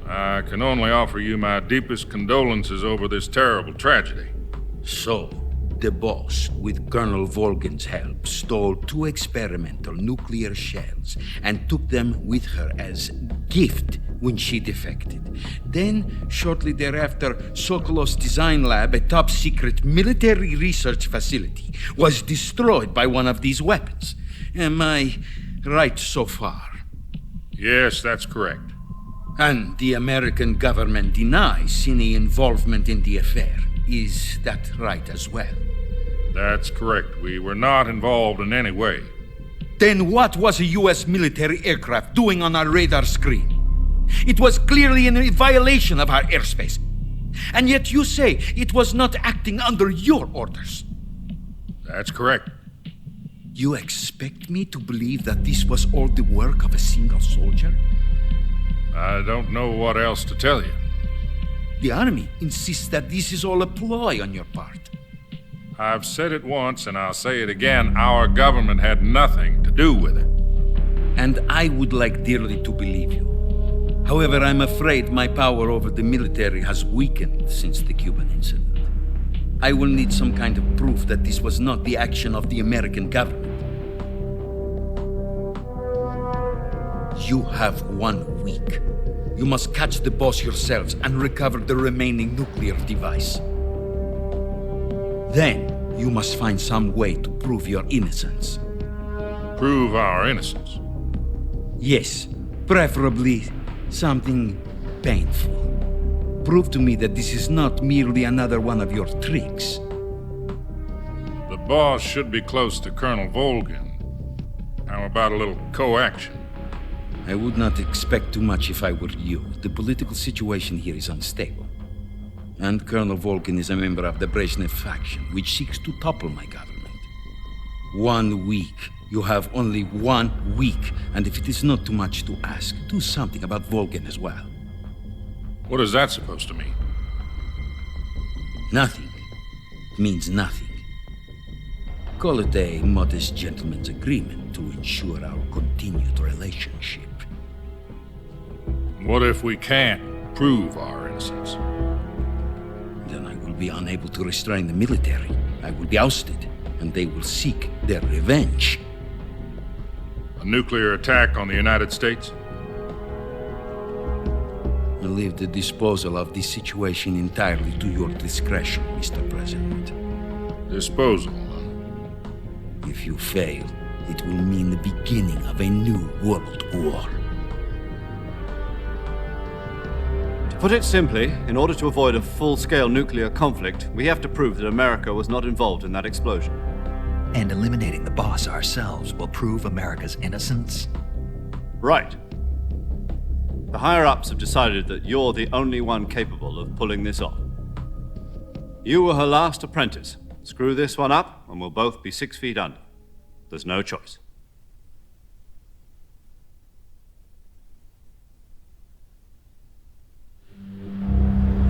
I can only offer you my deepest condolences over this terrible tragedy. So, the boss, with Colonel Volgin's help, stole 2 experimental nuclear shells and took them with her as gift when she defected. Then, shortly thereafter, Sokolov's design lab, a top-secret military research facility, was destroyed by one of these weapons. Am I right so far? Yes, that's correct. And the American government denies any involvement in the affair. Is that right as well? That's correct. We were not involved in any way. Then what was a U.S. military aircraft doing on our radar screen? It was clearly in a violation of our airspace. And yet you say it was not acting under your orders. That's correct. You expect me to believe that this was all the work of a single soldier? I don't know what else to tell you. The Army insists that this is all a ploy on your part. I've said it once, and I'll say it again. Our government had nothing to do with it. And I would like dearly to believe you. However, I'm afraid my power over the military has weakened since the Cuban incident. I will need some kind of proof that this was not the action of the American government. You have 1 week. You must catch the boss yourselves and recover the remaining nuclear device. Then, you must find some way to prove your innocence. Prove our innocence? Yes, preferably something painful. Prove to me that this is not merely another one of your tricks. The boss should be close to Colonel Volgin. How about a little coaction? I would not expect too much if I were you. The political situation here is unstable. And Colonel Volgin is a member of the Brezhnev faction, which seeks to topple my government. 1 week. You have only 1 week. And if it is not too much to ask, do something about Volgin as well. What is that supposed to mean? Nothing. It means nothing. Call it a modest gentleman's agreement to ensure our continued relationship. What if we can't prove our innocence? Then I will be unable to restrain the military. I will be ousted, and they will seek their revenge. A nuclear attack on the United States? I leave the disposal of this situation entirely to your discretion, Mr. President. Disposal? If you fail, it will mean the beginning of a new world war. To put it simply, in order to avoid a full-scale nuclear conflict, we have to prove that America was not involved in that explosion. And eliminating the boss ourselves will prove America's innocence? Right. The higher-ups have decided that you're the only one capable of pulling this off. You were her last apprentice. Screw this one up, and we'll both be 6 feet under. There's no choice.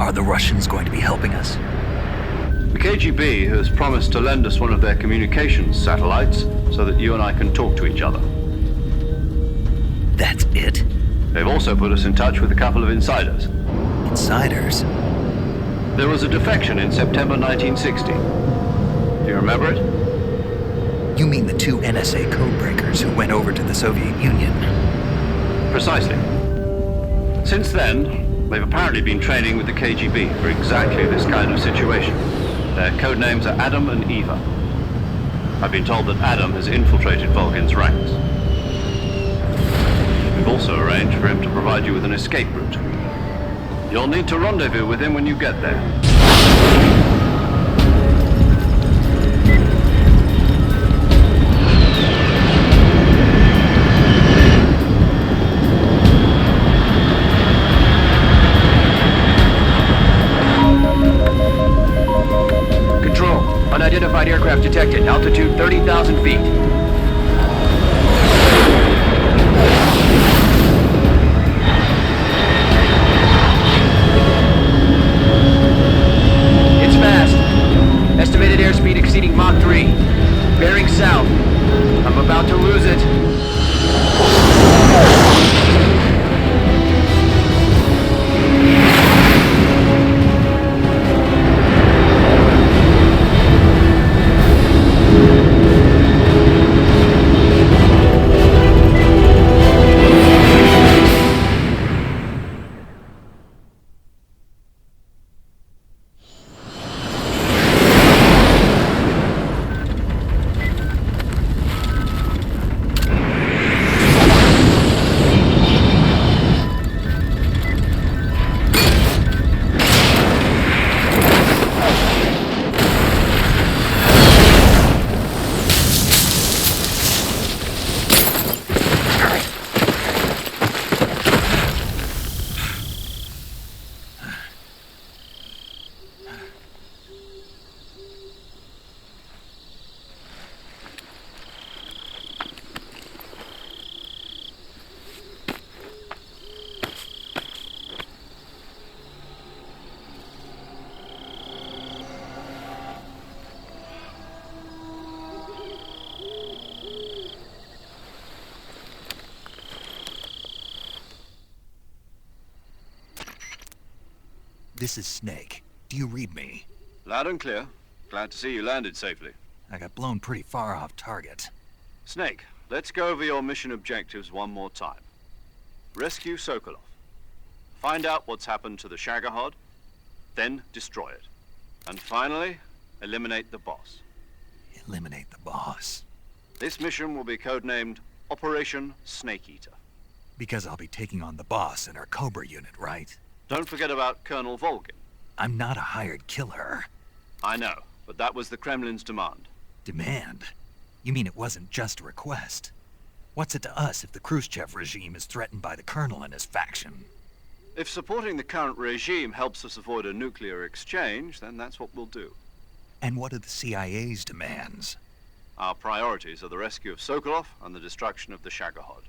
Are the Russians going to be helping us? The KGB has promised to lend us one of their communications satellites so that you and I can talk to each other. That's it? They've also put us in touch with a couple of insiders. Insiders? There was a defection in September 1960. Do you remember it? You mean the 2 NSA codebreakers who went over to the Soviet Union? Precisely. Since then, they've apparently been training with the KGB for exactly this kind of situation. Their codenames are Adam and Eva. I've been told that Adam has infiltrated Volgin's ranks. We've also arranged for him to provide you with an escape route. You'll need to rendezvous with him when you get there. Unidentified aircraft detected. Altitude 30,000 feet. It's fast. Estimated airspeed exceeding Mach 3. Bearing south. I'm about to lose it. This is Snake. Do you read me? Loud and clear. Glad to see you landed safely. I got blown pretty far off target. Snake, let's go over your mission objectives one more time. Rescue Sokolov. Find out what's happened to the Shagohod, then destroy it. And finally, eliminate the boss. Eliminate the boss? This mission will be codenamed Operation Snake Eater. Because I'll be taking on the boss in our Cobra unit, right? Don't forget about Colonel Volgin. I'm not a hired killer. I know, but that was the Kremlin's demand. Demand? You mean it wasn't just a request? What's it to us if the Khrushchev regime is threatened by the Colonel and his faction? If supporting the current regime helps us avoid a nuclear exchange, then that's what we'll do. And what are the CIA's demands? Our priorities are the rescue of Sokolov and the destruction of the Shagohod.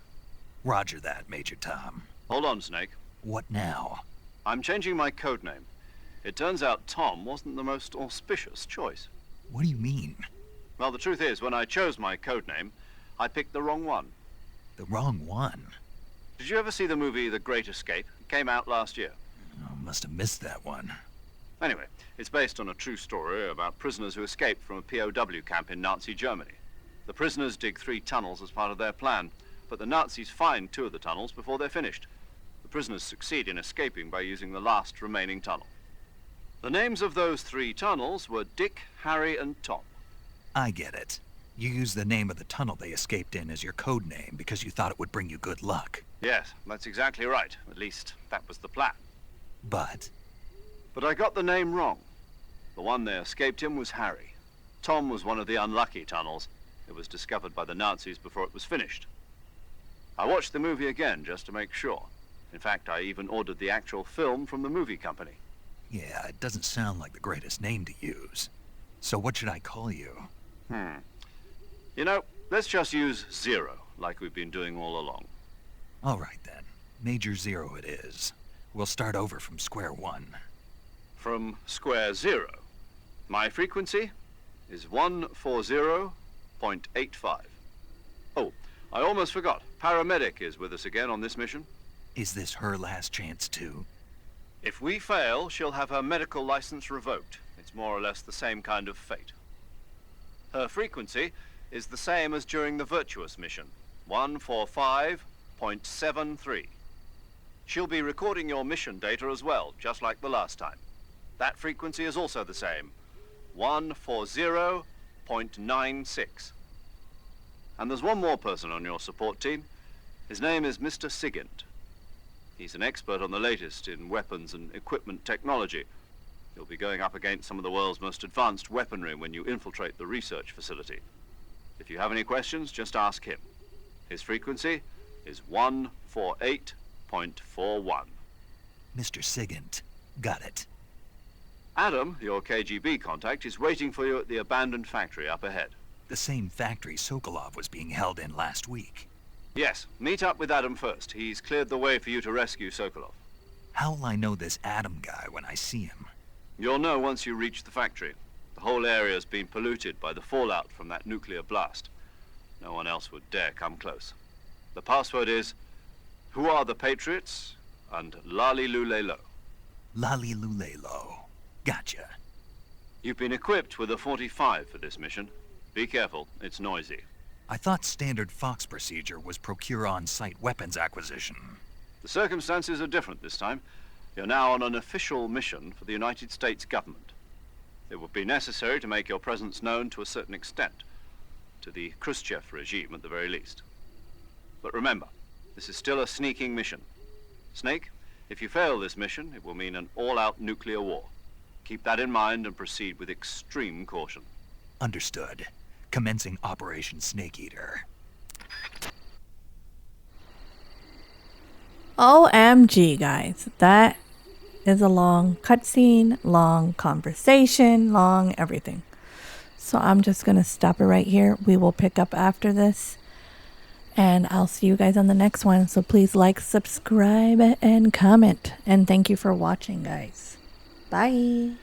Roger that, Major Tom. Hold on, Snake. What now? I'm changing my codename. It turns out Tom wasn't the most auspicious choice. What do you mean? Well, the truth is, when I chose my codename, I picked the wrong one. The wrong one? Did you ever see the movie The Great Escape? It came out last year. Oh, must have missed that one. Anyway, it's based on a true story about prisoners who escaped from a POW camp in Nazi Germany. The prisoners dig 3 tunnels as part of their plan, but the Nazis find 2 of the tunnels before they're finished. The prisoners succeed in escaping by using the last remaining tunnel. The names of those 3 tunnels were Dick, Harry, and Tom. I get it. You used the name of the tunnel they escaped in as your code name because you thought it would bring you good luck. Yes, that's exactly right. At least, that was the plan. But I got the name wrong. The one they escaped in was Harry. Tom was one of the unlucky tunnels. It was discovered by the Nazis before it was finished. I watched the movie again just to make sure. In fact, I even ordered the actual film from the movie company. yeah, it doesn't sound like the greatest name to use. So what should I call you? You know, let's just use Zero, like we've been doing all along. All right then. Major Zero it is. We'll start over from square one. From square 0. My frequency is 140.85. Oh, I almost forgot. Paramedic is with us again on this mission. Is this her last chance too? If we fail, she'll have her medical license revoked. It's more or less the same kind of fate. Her frequency is the same as during the Virtuous mission, 145.73. She'll be recording your mission data as well, just like the last time. That frequency is also the same, 140.96. And there's one more person on your support team. His name is Mr. Sigint. He's an expert on the latest in weapons and equipment technology. You'll be going up against some of the world's most advanced weaponry when you infiltrate the research facility. If you have any questions, just ask him. His frequency is 148.41. Mr. Sigint. Got it. Adam, your KGB contact, is waiting for you at the abandoned factory up ahead. The same factory Sokolov was being held in last week. Yes, meet up with Adam first. He's cleared the way for you to rescue Sokolov. How will I know this Adam guy when I see him? You'll know once you reach the factory. The whole area's been polluted by the fallout from that nuclear blast. No one else would dare come close. The password is, "Who are the Patriots?" and "Lali Lule Lo." Lali Lule Lo. Gotcha. You've been equipped with a 45 for this mission. Be careful, it's noisy. I thought standard Fox procedure was procure on-site weapons acquisition. The circumstances are different this time. You're now on an official mission for the United States government. It would be necessary to make your presence known to a certain extent, to the Khrushchev regime at the very least. But remember, this is still a sneaking mission. Snake, if you fail this mission, it will mean an all-out nuclear war. Keep that in mind and proceed with extreme caution. Understood. Commencing Operation Snake Eater. OMG, guys. That is a long cutscene, long conversation, long everything. So I'm just going to stop it right here. We will pick up after this. And I'll see you guys on the next one. So please like, subscribe, and comment. And thank you for watching, guys. Bye.